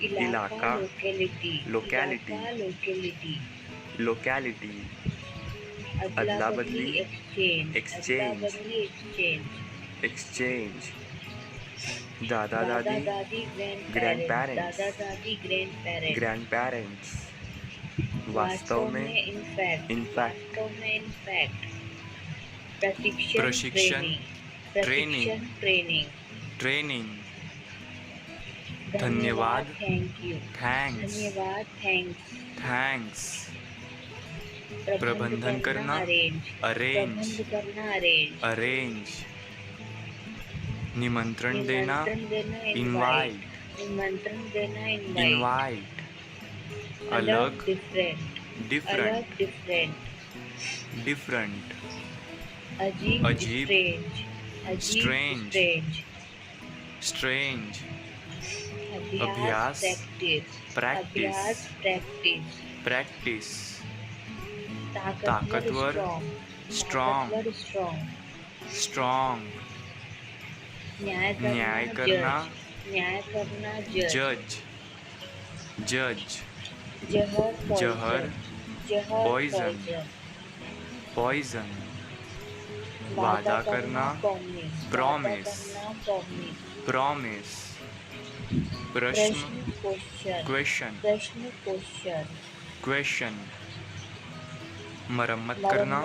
S1: इलाका
S2: इलाका,
S1: लोकेलिटी,
S2: locality,
S1: इलाका लोकेलिटी,
S2: locality,
S1: अदला बदली एक्सचेंज,
S2: exchange,
S1: अदला बदली एक्सचेंज,
S2: exchange, दादा
S1: दादा
S2: दादी,
S1: दादी
S2: grandparents,
S1: दादा दादी ग्रैंड
S2: grandparents, वास्तव में,
S1: इनफैक्ट,
S2: in fact,
S1: वास्तव में इनफैक्ट,
S2: प्रशिक्षण,
S1: प्रशिक्षण
S2: training,
S1: ट्रेनिंग,
S2: training, धन्यवाद,
S1: थैंक यू,
S2: thanks,
S1: धन्यवाद थैंक्स,
S2: thanks, प्रबंधन करना,
S1: अरेंज,
S2: arrange,
S1: प्रबंध करना अरेंज,
S2: arrange, निमंत्रण देना,
S1: निमंत्रण देना
S2: invite,
S1: निमंत्रण देना
S2: invite, अलग,
S1: डिफरेंट,
S2: different,
S1: अलग डिफरेंट,
S2: different,
S1: अजीब
S2: अजीब,
S1: स्ट्रेंज,
S2: strange,
S1: स्ट्रेंज,
S2: strange,
S1: अभ्यास प्रैक्टिस,
S2: practice,
S1: अभ्यास प्रैक्टिस,
S2: practice,
S1: ताकतवर
S2: strong,
S1: स्ट्रॉन्ग,
S2: strong,
S1: न्याय
S2: न्याय करना,
S1: जज,
S2: judge, judge,
S1: जहर
S2: poison, poison, वादा करना, promise, promise, प्रश्न, question, question, मरम्मत करना,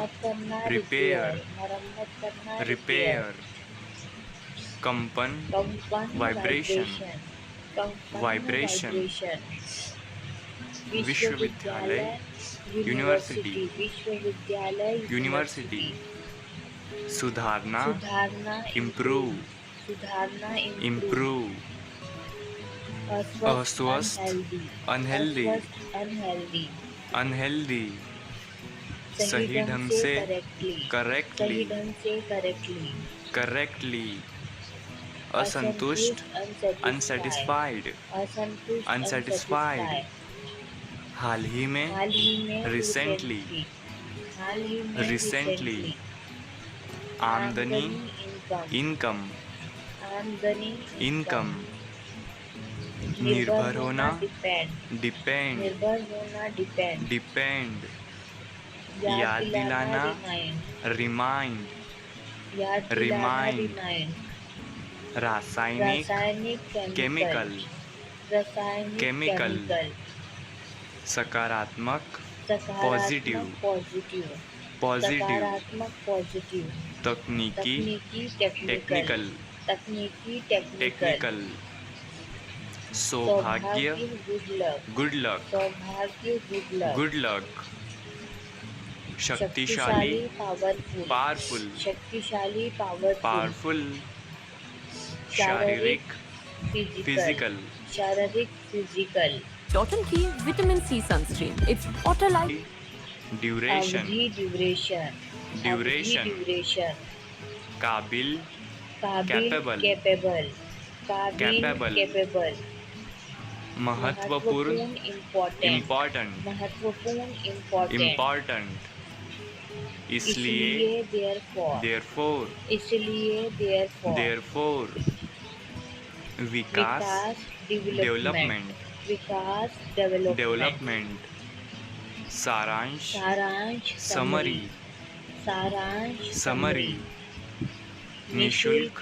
S2: repair, कंपन, vibration, विश्वविद्यालय, यूनिवर्सिटी, सुधारना, improve, अस्वस्थ, unhealthy, सही ढंग से, correctly, असंतुष्ट, unsatisfied, हाल ही में, recently, आमदनी, income, निर्भर होना, depend, याद दिलाना, remind, रासायनिक, chemical, सकारात्मक, positive, तकनीकी, technical, सौभाग्य, good luck, शक्तिशाली, powerful, शारीरिक, physical,
S7: Total Key Vitamin C Sunscreen. It's water like
S2: duration, काबिल, capable, महत्वपूर्ण, important, इसलिए, therefore, विकास, development, सारांश, summary, निशुल्क,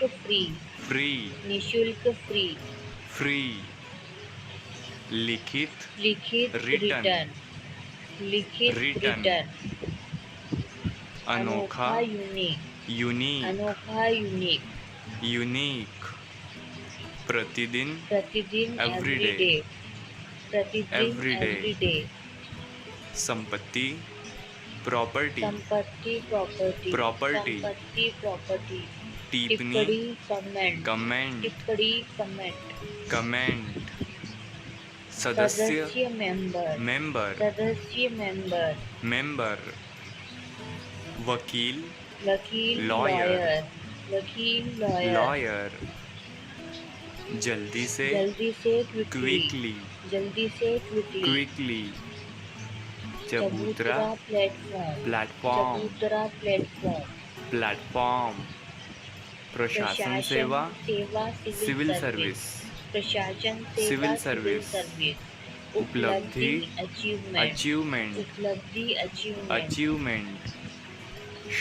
S2: free, लिखित, written, अनोखा, unique, प्रतिदिन, everyday, संपत्ति, property, टिप्पणी, comment, सदस्य, member, वकील, lawyer, जल्दी से
S1: जल्दी से क्विकली
S2: क्विकली
S1: जल्दी से क्विकली
S2: क्विकली चबूतरा
S1: प्लेटफॉर्म
S2: प्लेटफॉर्म
S1: चबूतरा प्लेटफॉर्म
S2: प्लेटफॉर्म प्रशासन सेवा
S1: सेवा
S2: सिविल सर्विस
S1: प्रशासन सेवा
S2: सिविल
S1: सिविल
S2: सर्विस
S1: सर्विस
S2: उपलब्धि
S1: अचीवमेंट
S2: अचीवमेंट
S1: उपलब्धि अचीवमेंट
S2: अचीवमेंट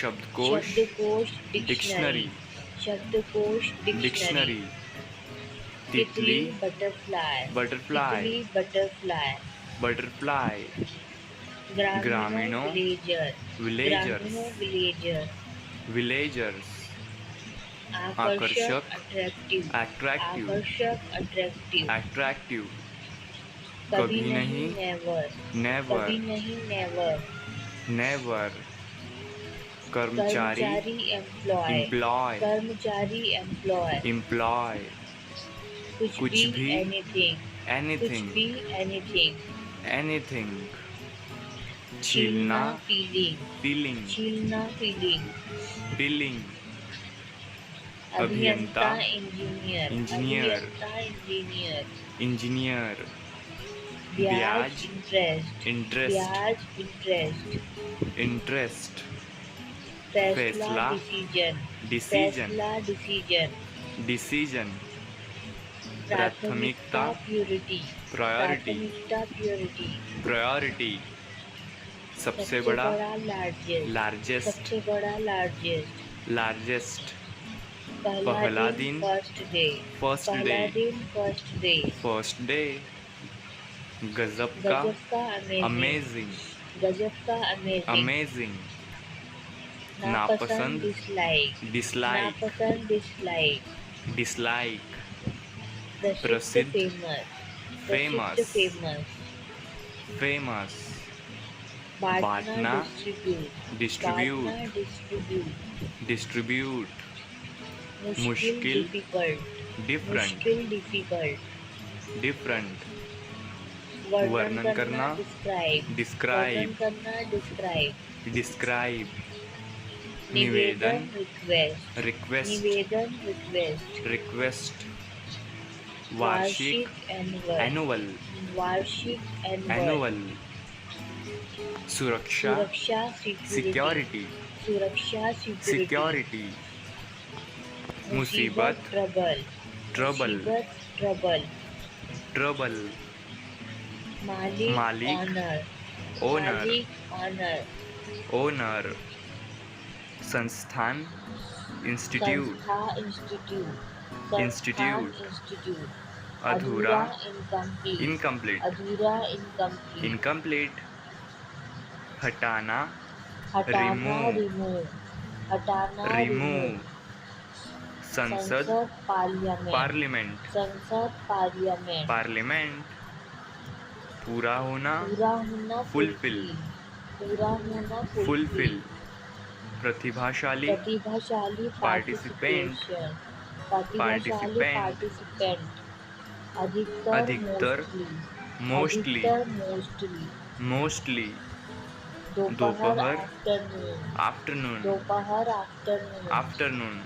S2: शब्दकोश
S1: शब्दकोश
S2: डिक्शनरी
S1: शब्दकोश
S2: डिक्शनरी तितली
S1: बटरफ्लाई
S2: बटरफ्लाई
S1: बटरफ्लाई
S2: बटरफ्लाई ग्रामीणों
S1: विलेजर
S2: विलेजर विलेजर्स आकर्षक
S1: अट्रैक्टिव
S2: अट्रैक्टिव
S1: आकर्षक अट्रैक्टिव
S2: अट्रैक्टिव
S1: कभी
S2: कभी
S1: नहीं
S2: नहीं
S1: नेवर
S2: नेवर
S1: कभी नहीं नेवर
S2: नेवर कर्मचारी
S1: एम्प्लॉय
S2: एम्प्लॉय
S1: कर्मचारी एम्प्लॉय
S2: एम्प्लॉय कुछ भी
S1: एनीथिंग कुछ
S2: एनीथिंग
S1: भी एनीथिंग
S2: एनीथिंग छीलना
S1: फीलिंग
S2: फीलिंग
S1: छीलना फीलिंग
S2: फीलिंग
S1: अभियंता
S2: अभियंता
S1: इंजीनियर
S2: इंजीनियर
S1: अभियंता इंजीनियर
S2: इंजीनियर
S1: ब्याज
S2: ब्याज
S1: इंटरेस्ट
S2: इंटरेस्ट
S1: ब्याज इंटरेस्ट
S2: इंटरेस्ट
S1: फैसला
S2: फैसला,
S1: डिसीजन
S2: डिसीजन
S1: फैसला डिसीजन
S2: डिसीजन प्राथमिकता
S1: प्योरिटी
S2: प्रायोरिटी
S1: प्राथमिकता प्योरिटी
S2: प्रायोरिटी सबसे बड़ा
S1: लार्जेस्ट
S2: लार्जेस्ट
S1: सबसे बड़ा लार्जेस्ट
S2: लार्जेस्ट
S1: पहला
S2: पहला
S1: दिन
S2: दिन,
S1: फर्स्ट डे
S2: फर्स्ट
S1: पहला
S2: डे
S1: दिन फर्स्ट डे
S2: फर्स्ट डे गजब का
S1: गजब का अमेजिंग
S2: अमेजिंग
S1: गजब का अमेजिंग
S2: अमेजिंग
S1: नापसंद
S2: नापसंद
S1: डिसलाइक
S2: डिसलाइक
S1: नापसंद डिसलाइक
S2: डिसलाइक
S1: प्रसिद्ध
S2: प्रसिद्ध,
S1: फेमस
S2: फेमस,
S1: फेमस
S2: फेमस
S1: बांटना
S2: बांटना,
S1: डिस्ट्रीब्यूट
S2: डिस्ट्रीब्यूट
S1: बांटना डिस्ट्रीब्यूट
S2: डिस्ट्रीब्यूट
S1: मुश्किल
S2: मुश्किल,
S1: डिफिकल्ट
S2: डिफरेंट
S1: मुश्किल डिफिकल्ट
S2: डिफरेंट
S1: वर्णन
S2: वर्णन
S1: करना
S2: करना,
S1: डिस्क्राइब
S2: डिस्क्राइब
S1: करना डिस्क्राइब
S2: डिस्क्राइब
S1: निवेदन
S2: निवेदन
S1: रिक्वेस्ट
S2: रिक्वेस्ट
S1: निवेदन रिक्वेस्ट
S2: रिक्वेस्ट वार्षिक
S1: एनुअल
S2: एनुअल
S1: वार्षिक
S2: एनुअल सुरक्षा
S1: सुरक्षा
S2: सिक्योरिटी
S1: सुरक्षा
S2: सिक्योरिटी मुसीबत
S1: ट्रबल
S2: ट्रबल
S1: ट्रबल
S2: ट्रबल
S1: मालिक
S2: मालिक,
S1: ऑनर
S2: ओनर
S1: मालिक ऑनर
S2: ओनर संस्थान इंस्टीट्यूट
S1: संस्था इंस्टीट्यूट
S2: इंस्टीट्यूट,
S1: इंस्टीट्यूट
S2: अधूरा
S1: इनकम्प्लीट
S2: इनकम्प्लीट
S1: अधूरा इनकम्प्लीट
S2: इनकम्प्लीट हटाना
S1: हटाना
S2: remove,
S1: रिमूव हटाना
S2: रिमूव संसद
S1: पार्लियामेंट
S2: पार्लियामेंट
S1: संसद पार्लियामेंट
S2: पार्लियामेंट पूरा होना
S1: पूरा होना
S2: Fulfill.
S1: पूरा होना
S2: फुलफिल प्रतिभाशाली
S1: प्रतिभाशाली
S2: Participant.
S1: प्रतिभाशाली
S2: Participant.
S1: पार्टिसिपेंट अधिकतर
S2: अधिकतर, मोस्टली
S1: मोस्टली
S2: मोस्टली
S1: दोपहर
S2: दोपहर,
S1: आफ्टरनून
S2: आफ्टरनून
S1: दोपहर आफ्टरनून
S2: आफ्टरनून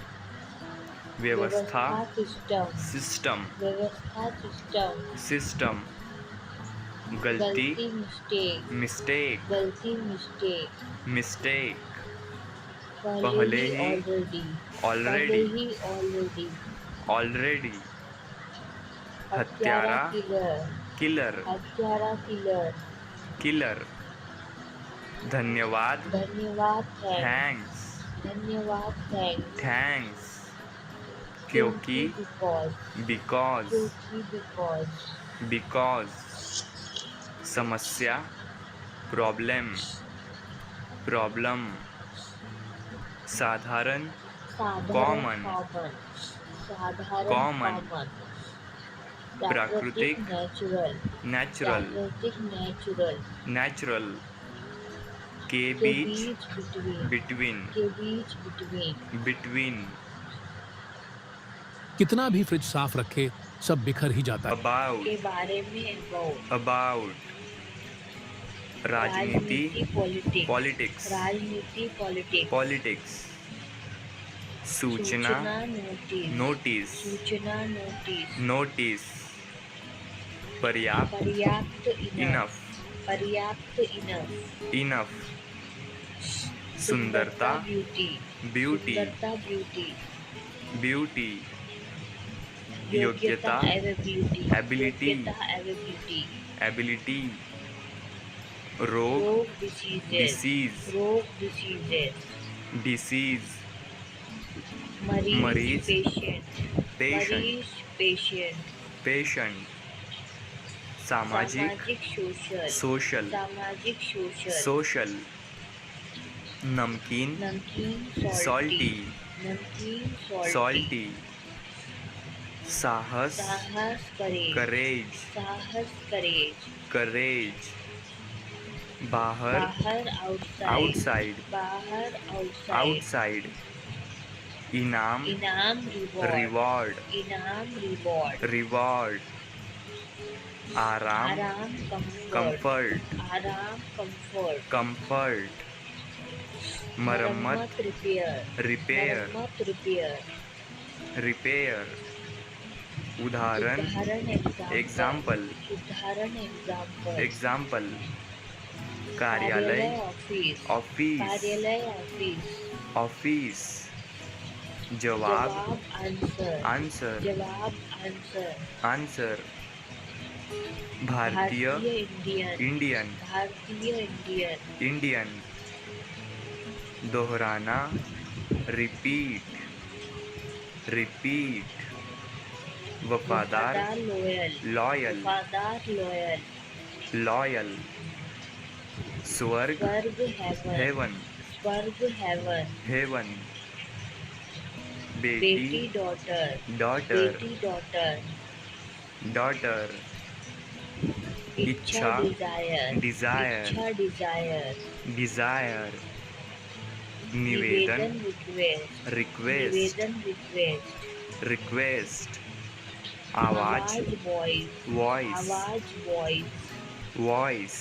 S2: व्यवस्था
S1: सिस्टम
S2: सिस्टम
S1: व्यवस्था सिस्टम
S2: सिस्टम गलती
S1: मिस्टेक
S2: मिस्टेक
S1: गलती मिस्टेक
S2: मिस्टेक
S1: पहले
S2: पहले
S1: ही
S2: ही,
S1: ऑलरेडी
S2: ऑलरेडी
S1: ही ऑलरेडी
S2: ऑलरेडी हत्यारा
S1: किलर
S2: किलर
S1: हत्यारा किलर
S2: किलर धन्यवाद
S1: धन्यवाद
S2: थैंक्स
S1: धन्यवाद थैंक्स
S2: थैंक्स क्योंकि बिकॉज बिकॉज समस्या प्रॉब्लम प्रॉब्लम साधारण Common.
S1: साधारण
S2: Common.
S1: प्राकृतिक
S2: प्राकृतिक
S1: नेचुरल
S2: नेचुरल
S1: प्राकृतिक नेचुरल
S2: नेचुरल के
S1: के
S2: बीच
S1: बिटवीन
S2: बिटवीन
S1: के बीच बिटवीन
S2: बिटवीन
S8: कितना भी फ्रिज साफ रखे सब बिखर ही जाता है।
S2: अबाउट
S1: के बारे में
S2: अबाउट राजनीति
S1: पॉलिटिक्स
S2: पॉलिटिक्स
S1: राजनीति पॉलिटिक्स
S2: पॉलिटिक्स सूचना
S1: नोटिस
S2: नोटिस
S1: सूचना नोटिस
S2: नोटिस पर्याप्त
S1: पर्याप्त
S2: इनफ
S1: पर्याप्त इनफ
S2: इनफ सुंदरता
S1: ब्यूटी
S2: ब्यूटी
S1: सुंदरता ब्यूटी
S2: ब्यूटी
S1: योग्यता
S2: योग्यता
S1: एबिलिटी
S2: ability,
S1: योग्यता एबिलिटी
S2: एबिलिटी रोग
S1: रोग डिसीजेस
S2: डिसीज
S1: रोग डिसीजेस
S2: डिसीज
S1: मरीज
S2: मरीज,
S1: पेशेंट
S2: पेशेंट
S1: मरीज पेशेंट
S2: पेशेंट सामाजिक
S1: सामाजिक सोशल
S2: सोशल
S1: सामाजिक सोशल
S2: सोशल नमकीन
S1: नमकीन
S2: सॉल्टी
S1: नमकीन
S2: सॉल्टी साहस
S1: साहस करेज
S2: करेज
S1: साहस करेज
S2: करेज बाहर
S1: बाहर आउटसाइड
S2: आउटसाइड
S1: बाहर आउटसाइड
S2: आउटसाइड इनाम
S1: इनाम रिवॉर्ड
S2: रिवॉर्ड
S1: इनाम रिवॉर्ड
S2: रिवॉर्ड आराम
S1: आराम कंफर्ट
S2: कंफर्ट
S1: आराम कंफर्ट
S2: कंफर्ट मरम्मत
S1: रिपेयर
S2: रिपेयर
S1: मरम्मत रिपेयर
S2: रिपेयर उदाहरण एग्जाम्पल
S1: उदाहरण एग्जाम्पल
S2: एग्जाम्पल कार्यालय
S1: ऑफिस
S2: ऑफिस
S1: कार्यालय ऑफिस
S2: ऑफिस जवाब
S1: आंसर
S2: आंसर
S1: जवाब आंसर
S2: आंसर भारतीय
S1: इंडियन
S2: इंडियन
S1: भारतीय इंडियन
S2: इंडियन दोहराना रिपीट रिपीट वफादार
S1: लॉयल
S2: लॉयल
S1: वफादार लॉयल
S2: लॉयल स्वर्ग
S1: स्वर्ग हेवन
S2: हेवन
S1: स्वर्ग हेवन
S2: हेवन
S1: बेटी
S2: बेटी
S1: डॉटर
S2: डॉटर
S1: बेटी डॉटर
S2: डॉटर
S1: इच्छा डिजायर
S2: डिजायर
S1: इच्छा डिजायर
S2: डिजायर निवेदन
S1: रिक्वेस्ट
S2: रिक्वेस्ट
S1: निवेदन रिक्वेस्ट
S2: रिक्वेस्ट आवाज
S1: वॉइस
S2: वॉइस
S1: आवाज वॉइस
S2: वॉइस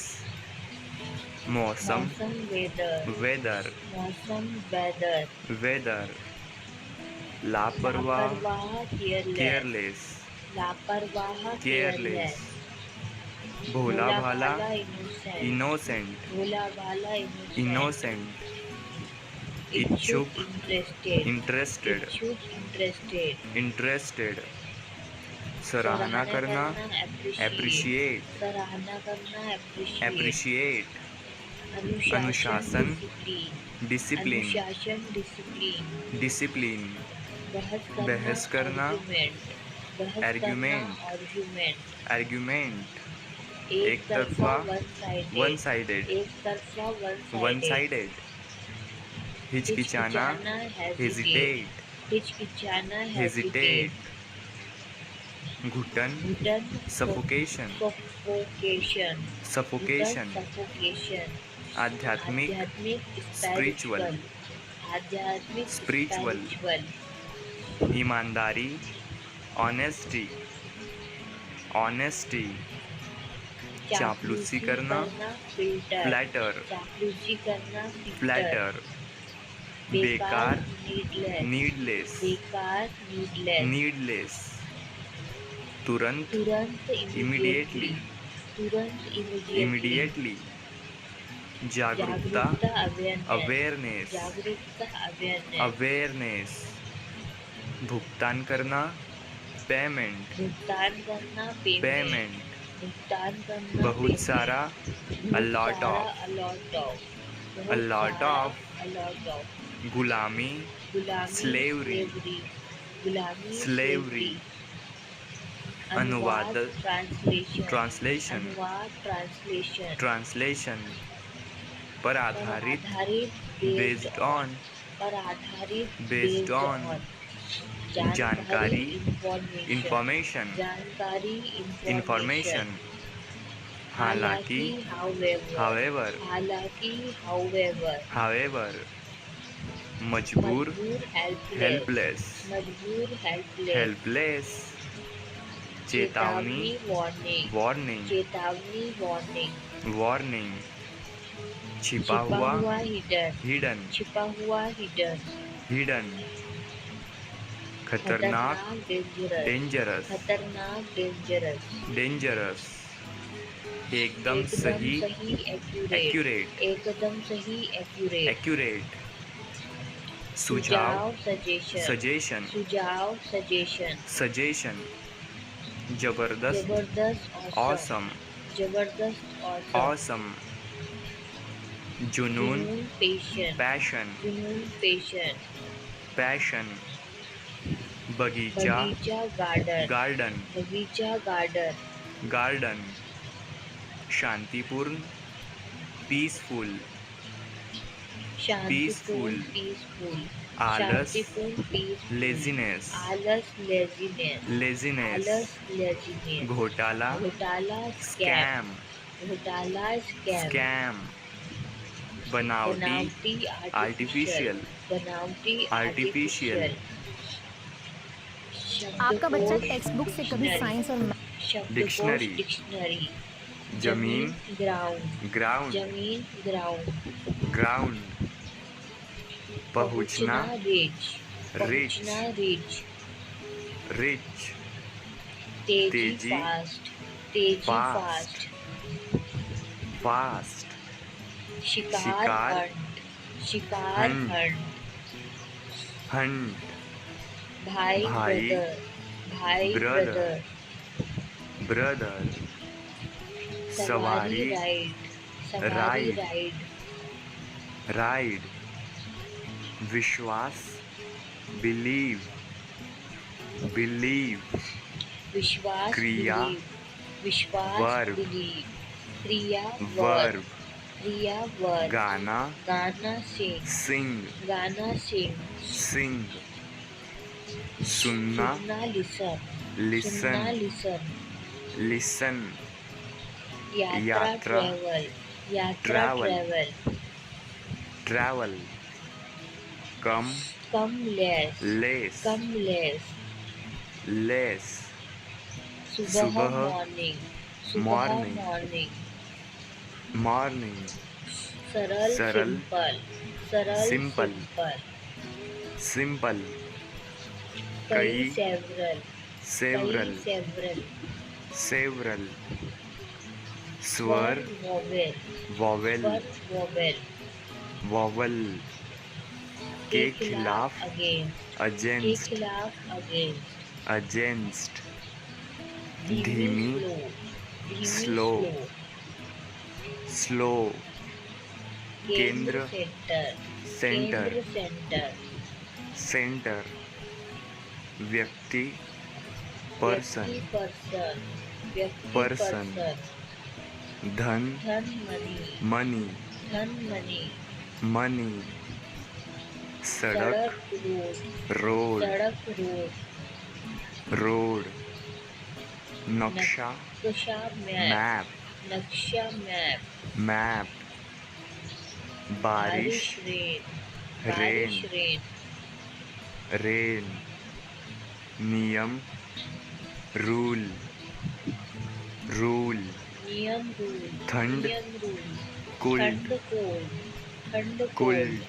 S2: मौसम
S1: मौसम वेदर
S2: वेदर
S1: मौसम वेदर
S2: वेदर लापरवाह
S1: केयरलेस
S2: केयरलेस
S1: लापरवाह
S2: केयरलेस भोला भाला
S1: इनोसेंट
S2: इनोसेंट
S1: भोला भाला
S2: इनोसेंट इच्छुक
S1: इंटरेस्टेड
S2: इंटरेस्टेड
S1: इच्छुक इंटरेस्टेड
S2: इंटरेस्टेड सराहना करना एप्रिशिएट
S1: सराहना करना
S2: एप्रिशिएट अनुशासन डिसिप्लिन
S1: अनुशासन डिसिप्लिन
S2: डिसिप्लिन बहस करना
S1: आर्गुमेंट
S2: आर्गुमेंट एक तरफा वन साइडेड
S1: एक तरफा
S2: वन साइडेड हिचकिचाना हेजिटेट
S1: हिचकिचाना
S2: हेजिटेट घुटन
S1: घुटन
S2: सफोकेशन
S1: सफोकेशन
S2: सफोकेशन
S1: सफोकेशन
S2: आध्यात्मिक
S1: स्पिरिचुअल
S2: spiritual,
S1: आध्यात्मिक
S2: spiritual,
S1: spiritual,
S2: ईमानदारी ऑनेस्टी ऑनेस्टी चापलूसी करना
S1: फिल्टर
S2: फ्लैटर
S1: चापलूसी करना filter,
S2: फ्लैटर बेकार
S1: नीडलेस
S2: नीडलेस
S1: बेकार नीडलेस
S2: नीडलेस तुरंत
S1: तुरंत
S2: इमीडिएटली
S1: तुरंत
S2: इमीडिएटली जागरूकता अवेयरनेस
S1: जागरूकता अवेयरनेस
S2: अवेयरनेस भुगतान करना पेमेंट
S1: भुगतान करना
S2: पेमेंट
S1: भुगतान करना
S2: बहुत सारा a lot of
S1: a lot of
S2: गुलामी
S1: गुलामी
S2: slavery,
S1: गुलामी
S2: slavery, अनुवाद
S1: ट्रांसलेशन
S2: ट्रांसलेशन
S1: अनुवाद ट्रांसलेशन
S2: ट्रांसलेशन पर आधारित बेस्ड ऑन
S1: पर आधारित
S2: based on, जानकारी इंफॉर्मेशन
S1: जानकारी
S2: इंफॉर्मेशन हालांकि हावेवर हावेवर मजबूर हेल्पलेस हेल्पलेस चेतावनी वार्निंग वार्निंग छिपा हुआ हिडन
S1: छिपा हुआ हिडन
S2: हिडन खतरनाक,
S1: डेंजरस,
S2: डेंजरस,
S1: खतरनाक, डेंजरस,
S2: डेंजरस, एकदम सही,
S1: एक्यूरेट, एकदम सही, एक्यूरेट,
S2: एक्यूरेट, सुझाव,
S1: सजेशन,
S2: सजेशन,
S1: सुझाव, सजेशन,
S2: सजेशन, जबरदस्त,
S1: जबरदस्त,
S2: ऑसम,
S1: जबरदस्त,
S2: ऑसम, जुनून,
S1: पेशन,
S2: पैशन,
S1: जुनून, पेशन,
S2: पैशन, बगीचा,
S1: गार्डन,
S2: गार्डन,
S1: बगीचा, गार्डन,
S2: गार्डन, शांतिपूर्ण, पीसफुल,
S1: शांतिपूर्ण, पीसफुल,
S2: आलस,
S1: शांतिपूर्ण, पीसफुल,
S2: लेजीनेस,
S1: आलस, लेजीनेस,
S2: लेजीनेस,
S1: आलस, लेजीनेस,
S2: घोटाला,
S1: घोटाला,
S2: स्कैम,
S1: घोटाला, स्कैम,
S2: स्कैम, बनावटी, आर्टिफिशियल,
S1: बनावटी,
S2: आर्टिफिशियल,
S7: आपका बच्चा टेक्स्ट बुक से कभी साइंस और
S2: डिक्शनरी,
S1: डिक्शनरी,
S2: जमीन,
S1: ग्राउंड,
S2: ग्राउंड,
S1: जमीन, ग्राउंड,
S2: ग्राउंड, पहुंचना,
S1: रिच,
S2: रिच,
S1: रिच,
S2: रिच,
S1: तेजी,
S2: तेजी,
S1: फास्ट, तेजी,
S2: फास्ट,
S1: फास्ट,
S2: फास्ट,
S1: शिकार,
S2: शिकार,
S1: हंट, शिकार,
S2: हंट,
S1: हंट,
S2: हंट,
S1: भाई,
S2: भाई,
S1: ब्रदर, भाई,
S2: ब्रदर,
S1: ब्रदर,
S2: ब्रदर,
S1: सवारी,
S2: सवारी,
S1: राइड, सवारी,
S2: राइड,
S1: राइड,
S2: राइड, विश्वास, बिलीव, बिलीव,
S1: विश्वास,
S2: क्रिया,
S1: believe, विश्वास,
S2: वर्ब,
S1: believe, क्रिया,
S2: वर्ब,
S1: क्रिया, वर्ब,
S2: गाना,
S1: गाना, sing,
S2: सिंग,
S1: गाना, sing,
S2: सिंग, सुनना,
S1: सुनना, listen,
S2: लिसन,
S1: सुनना, listen,
S2: लिसन,
S1: यात्रा,
S2: यात्रा,
S1: travel, यात्रा,
S2: ट्रैवल,
S1: travel,
S2: ट्रैवल, कम,
S1: come, less,
S2: less,
S1: come, less,
S2: less,
S1: सुबह,
S2: सुबह,
S1: morning, सुबह,
S2: मॉर्निंग,
S1: morning,
S2: मॉर्निंग,
S1: सरल,
S2: सरल,
S1: simple, सरल,
S2: सिंपल,
S1: simple,
S2: सिंपल,
S1: कई,
S2: कई,
S1: several,
S2: सेवरल,
S1: कई, several,
S2: सेवरल, स्वर,
S1: vowel,
S2: वॉवेल,
S1: vowel,
S2: वॉवल, के खिलाफ,
S1: again, के
S2: अगेंस्ट,
S1: खिलाफ, against,
S2: अगेंस्ट,
S1: धीमी,
S2: धीमी,
S1: slow,
S2: slow, स्लो,
S1: केंद्र,
S2: केंद्र,
S1: center,
S2: सेंटर,
S1: केंद्र, center,
S2: सेंटर, व्यक्ति, पर्सन,
S1: person, व्यक्ति,
S2: Person,
S1: person,
S2: धन,
S1: धन, money,
S2: मनी,
S1: धन, money,
S2: मनी, सड़क,
S1: रोड,
S2: रोड,
S1: सड़क, रोड,
S2: रोड, नक्शा,
S1: नक्शा,
S2: मैप,
S1: नक्शा, मैप,
S2: मैप, बारिश,
S1: रेन,
S2: रेन,
S1: रेन,
S2: रेन, नियम, रूल, रूल,
S1: नियम, रूल,
S2: ठंड,
S1: नियम, रूल,
S2: कोल्ड,
S1: ठंड, कोल्ड, ठंड,
S2: कोल्ड,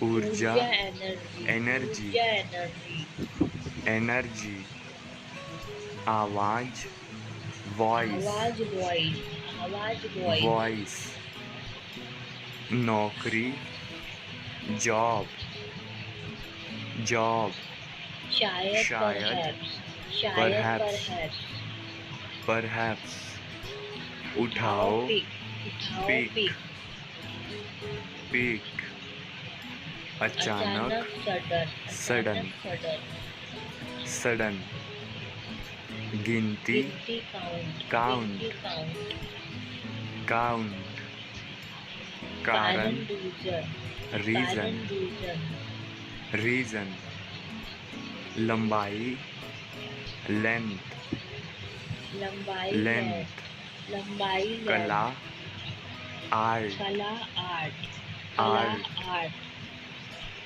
S2: ऊर्जा,
S1: एनर्जी,
S2: एनर्जी,
S1: ऊर्जा, एनर्जी,
S2: एनर्जी, आवाज, वॉइस,
S1: आवाज, वॉइस, आवाज, वॉइस,
S2: वॉइस, नौकरी, जॉब, जॉब,
S1: शायद,
S2: शायद,
S1: perhaps, शायद,
S2: perhaps,
S1: perhaps,
S2: परहैप्स, उठाओ,
S1: पिक, उठाओ,
S2: पिक,
S1: पिक,
S2: पिक, अचानक,
S1: सडन,
S2: सडन,
S1: सडन,
S2: सडन, गिनती,
S1: काउंट,
S2: काउंट, काउंट, कारण, रीजन, रीजन, लंबाई, लेंथ,
S1: लंबाई,
S2: लेंथ,
S1: लंबाई,
S2: कला, आर्ट,
S1: कला, आर्ट,
S2: आर्ट,
S1: आर्ट,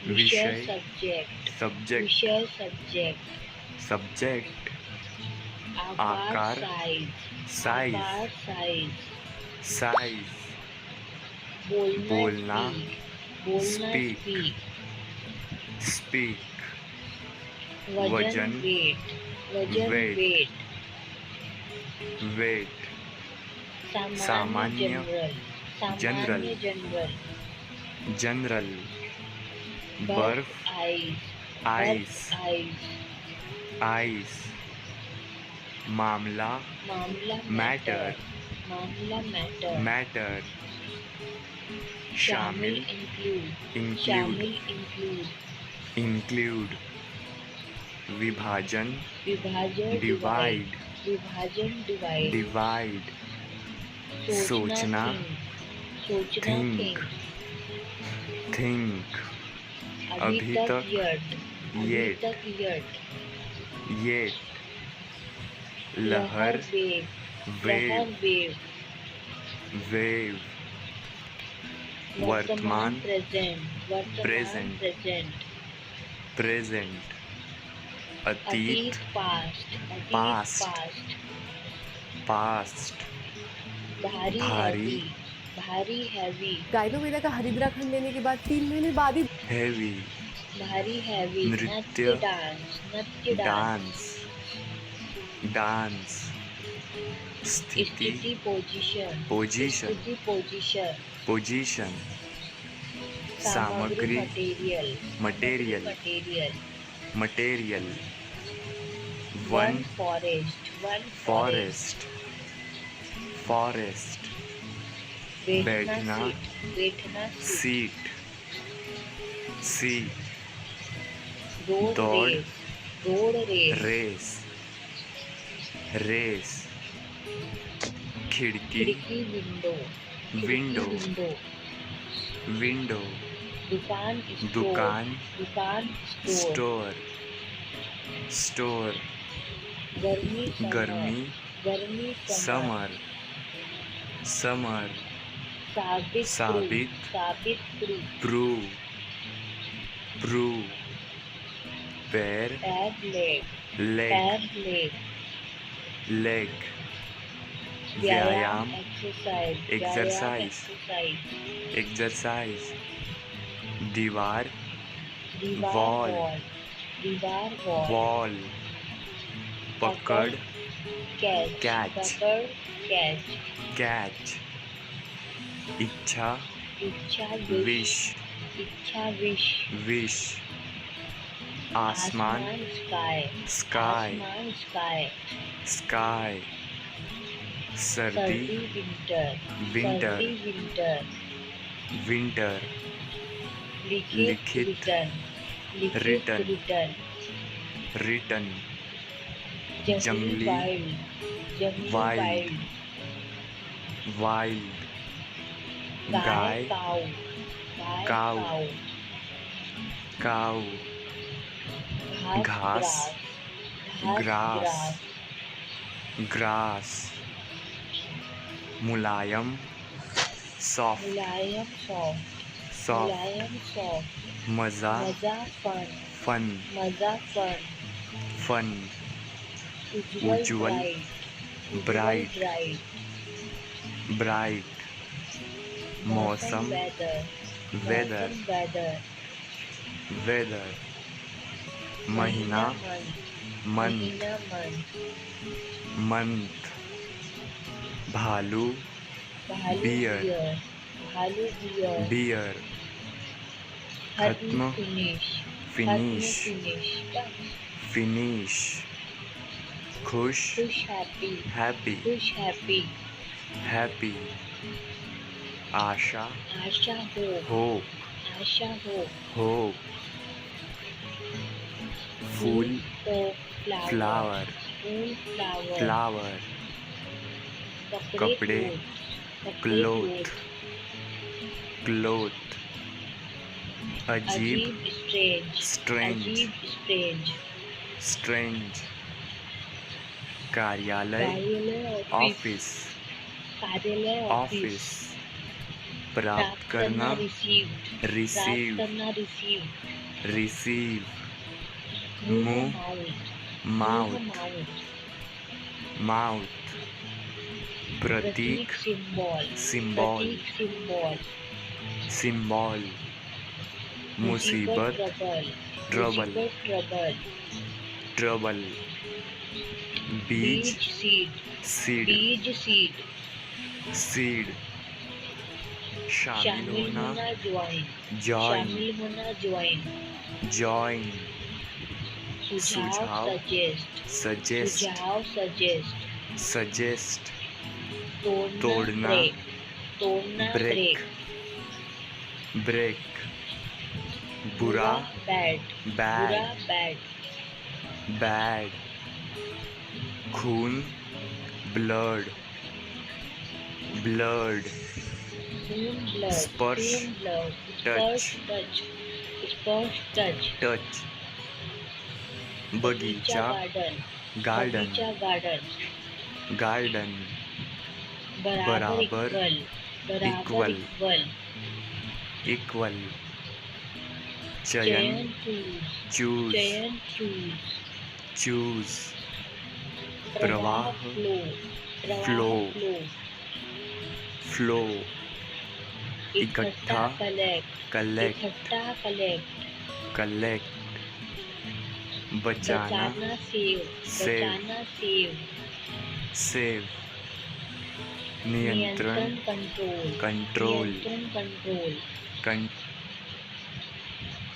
S2: विषय,
S1: सब्जेक्ट,
S2: सब्जेक्ट,
S1: विषय, सब्जेक्ट,
S2: सब्जेक्ट,
S1: आकार,
S2: साइज,
S1: आकार, साइज,
S2: साइज, बोलना,
S1: बोलना,
S2: speak,
S1: speak,
S2: स्पीक,
S1: वजन वेट, वजन
S2: weight,
S1: वेट,
S2: weight,
S1: सामान्य
S2: सामान्य,
S1: जनरल, सामान्य जनरल,
S2: general,
S1: बर्फ
S2: बर्फ,
S1: आइस,
S2: ice,
S1: आइस,
S2: ice, मामला,
S1: मामला
S2: matter,
S1: मामला मैटर,
S2: matter,
S1: शामिल
S2: शामिल,
S1: इंक्लूड,
S2: include,
S1: शामिल इंक्लूड,
S2: include, विभाजन,
S1: विभाजन
S2: divide,
S1: विभाजन डिवाइड,
S2: divide, सोचना,
S1: सोचना
S2: think, think,
S1: अभी तक
S2: yet, yet, लहर,
S1: वेव,
S2: wave, wave, वर्तमान,
S1: प्रेजेंट,
S2: present, present, अतीत,
S1: पास्ट,
S2: past, past,
S1: भारी,
S2: भारी,
S1: भारी हैवी,
S7: गायनोवेदा का हरिद्रा खंड लेने के बाद 3 महीने बाद ही
S2: heavy,
S1: भारी हैवी,
S2: नृत्य,
S1: नृत्य
S2: dance, dance, स्थिति,
S1: स्थिति पोजीशन,
S2: position,
S1: स्थिति पोजीशन,
S2: position, सामग्री,
S1: मटेरियल,
S2: material,
S1: मटेरियल,
S2: material,
S1: वन
S2: one
S1: फॉरेस्ट,
S2: forest, forest, बैठना,
S1: बैठना,
S2: seat, seat,
S1: रोड
S2: दौड़,
S1: race, road race,
S2: race, race, खिड़की,
S1: खिड़की विंडो,
S2: window,
S1: विंडो,
S2: window,
S1: दुकान स्टोर,
S2: दुकान,
S1: दुकान स्टोर,
S2: store, store,
S1: गर्मी समर,
S2: गर्मी,
S1: गर्मी
S2: summer, summer,
S1: साबित
S2: साबित,
S1: साबित
S2: prove, prove, पैर,
S1: पैर लेग,
S2: leg,
S1: पैर लेग,
S2: leg, व्यायाम,
S1: एक्सरसाइज,
S2: exercise,
S1: एक्सरसाइज,
S2: exercise, दीवार,
S1: दीवार
S2: wall,
S1: वॉल, दीवार वॉल,
S2: wall, पकड़,
S1: कैच,
S2: catch,
S1: पकड़ कैच,
S2: catch, इच्छा,
S1: इच्छा
S2: wish,
S1: इच्छा विश,
S2: wish, आसमान,
S1: स्काई,
S2: sky,
S1: आसमान स्काई,
S2: sky, सर्दी,
S1: सर्दी विंटर,
S2: winter,
S1: सर्दी विंटर,
S2: winter,
S1: लिखित
S2: लिखित,
S1: रिटर्न, लिखित
S2: रिटर्न,
S1: रिटर्न,
S2: return,
S1: जंगली
S2: जंगली,
S1: वाइल्ड, जंगली
S2: wild,
S1: वाइल्ड,
S2: wild,
S1: गाय
S2: गाय,
S1: काऊ, गाय
S2: काऊ,
S1: काऊ,
S2: cow, घास,
S1: ग्रास,
S2: grass, मुलायम, soft,
S1: मुलायम सॉफ्ट,
S2: soft,
S1: मुलायम सॉफ्ट,
S2: मजा,
S1: मजा फन,
S2: fun,
S1: मजा फन,
S2: fun, उज्ज्वल,
S1: ब्राइट,
S2: bright,
S1: ब्राइट,
S2: bright, मौसम,
S1: वेदर,
S2: weather,
S1: वेदर,
S2: weather, महीना, month,
S1: महीना मंथ,
S2: month, भालू,
S1: भालू
S2: Bear,
S1: बियर, भालू बियर,
S2: beer,
S1: खत्म
S2: खत्म,
S1: फिनिश,
S2: finish,
S1: फिनिश,
S2: finish, खुश,
S1: खुश हैप्पी,
S2: happy,
S1: खुश हैप्पी,
S2: happy, आशा,
S1: आशा हो,
S2: hope,
S1: आशा हो,
S2: hope, फूल,
S1: तो फ्लावर,
S2: flower,
S1: फूल फ्लावर,
S2: flower,
S1: कपड़े
S2: कपड़े,
S1: क्लोथ,
S2: cloth, अजीब,
S1: अजीब स्ट्रेंज,
S2: strange,
S1: अजीब स्ट्रेंज,
S2: strange, कार्यालय,
S1: कार्यालय
S2: office,
S1: कार्यालय
S2: office, प्राप्त करना,
S1: रिसीव,
S2: receive,
S1: प्राप्त करना रिसीव,
S2: receive,
S1: मुंह
S2: mouth,
S1: माउथ,
S2: mouth, प्रतीक,
S1: सिंबल,
S2: symbol,
S1: सिंबल,
S2: symbol, मुसीबत,
S1: ट्रबल,
S2: trouble,
S1: ट्रबल,
S2: ट्रबल,
S1: बीज
S2: बीज,
S1: सीड,
S2: सीड,
S1: बीज सीड,
S2: सीड, शामिल
S1: शामिल
S2: होना,
S1: होना ज्वाइन,
S2: जॉइन,
S1: शामिल होना ज्वाइन,
S2: जॉइन,
S1: सुझाव
S2: सुझाव,
S1: सजेस्ट,
S2: सजेस्ट,
S1: सुझाव सजेस्ट,
S2: सजेस्ट,
S1: तोड़ना
S2: तोड़ना,
S1: ब्रेक, तोड़ना
S2: ब्रेक,
S1: ब्रेक,
S2: ब्रेक, बुरा,
S1: बैड,
S2: बैड,
S1: बुरा बैड,
S2: बैड, खून, ब्लड, ब्लड,
S1: खून ब्लड,
S2: स्पर्श,
S1: खून ब्लड,
S2: टच,
S1: स्पर्श टच, स्पर्श टच,
S2: टच,
S1: बगीचा
S2: बगीचा,
S1: गार्डन,
S2: गार्डन,
S1: बगीचा गार्डन,
S2: गार्डन,
S1: बराबर
S2: बराबर,
S1: इक्वल, बराबर
S2: इक्वल,
S1: इक्वल,
S2: इक्वल,
S1: चयन
S2: चयन,
S1: चूज,
S2: चूज,
S1: चयन चूज,
S2: चूज,
S1: प्रवाह
S2: प्रवाह,
S1: फ्लो, प्रवाह
S2: फ्लो,
S1: फ्लो,
S2: फ्लो,
S1: इकट्ठा
S2: इकट्ठा,
S1: कलेक्ट,
S2: कलेक्ट,
S1: इकट्ठा कलेक्ट,
S2: कलेक्ट, बचाना,
S1: बचाना सेव,
S2: सेव,
S1: बचाना सेव,
S2: सेव,
S1: नियंत्रण
S2: नियंत्रण,
S1: कंट्रोल,
S2: कंट्रोल,
S1: नियंत्रण कंट्रोल,
S2: कं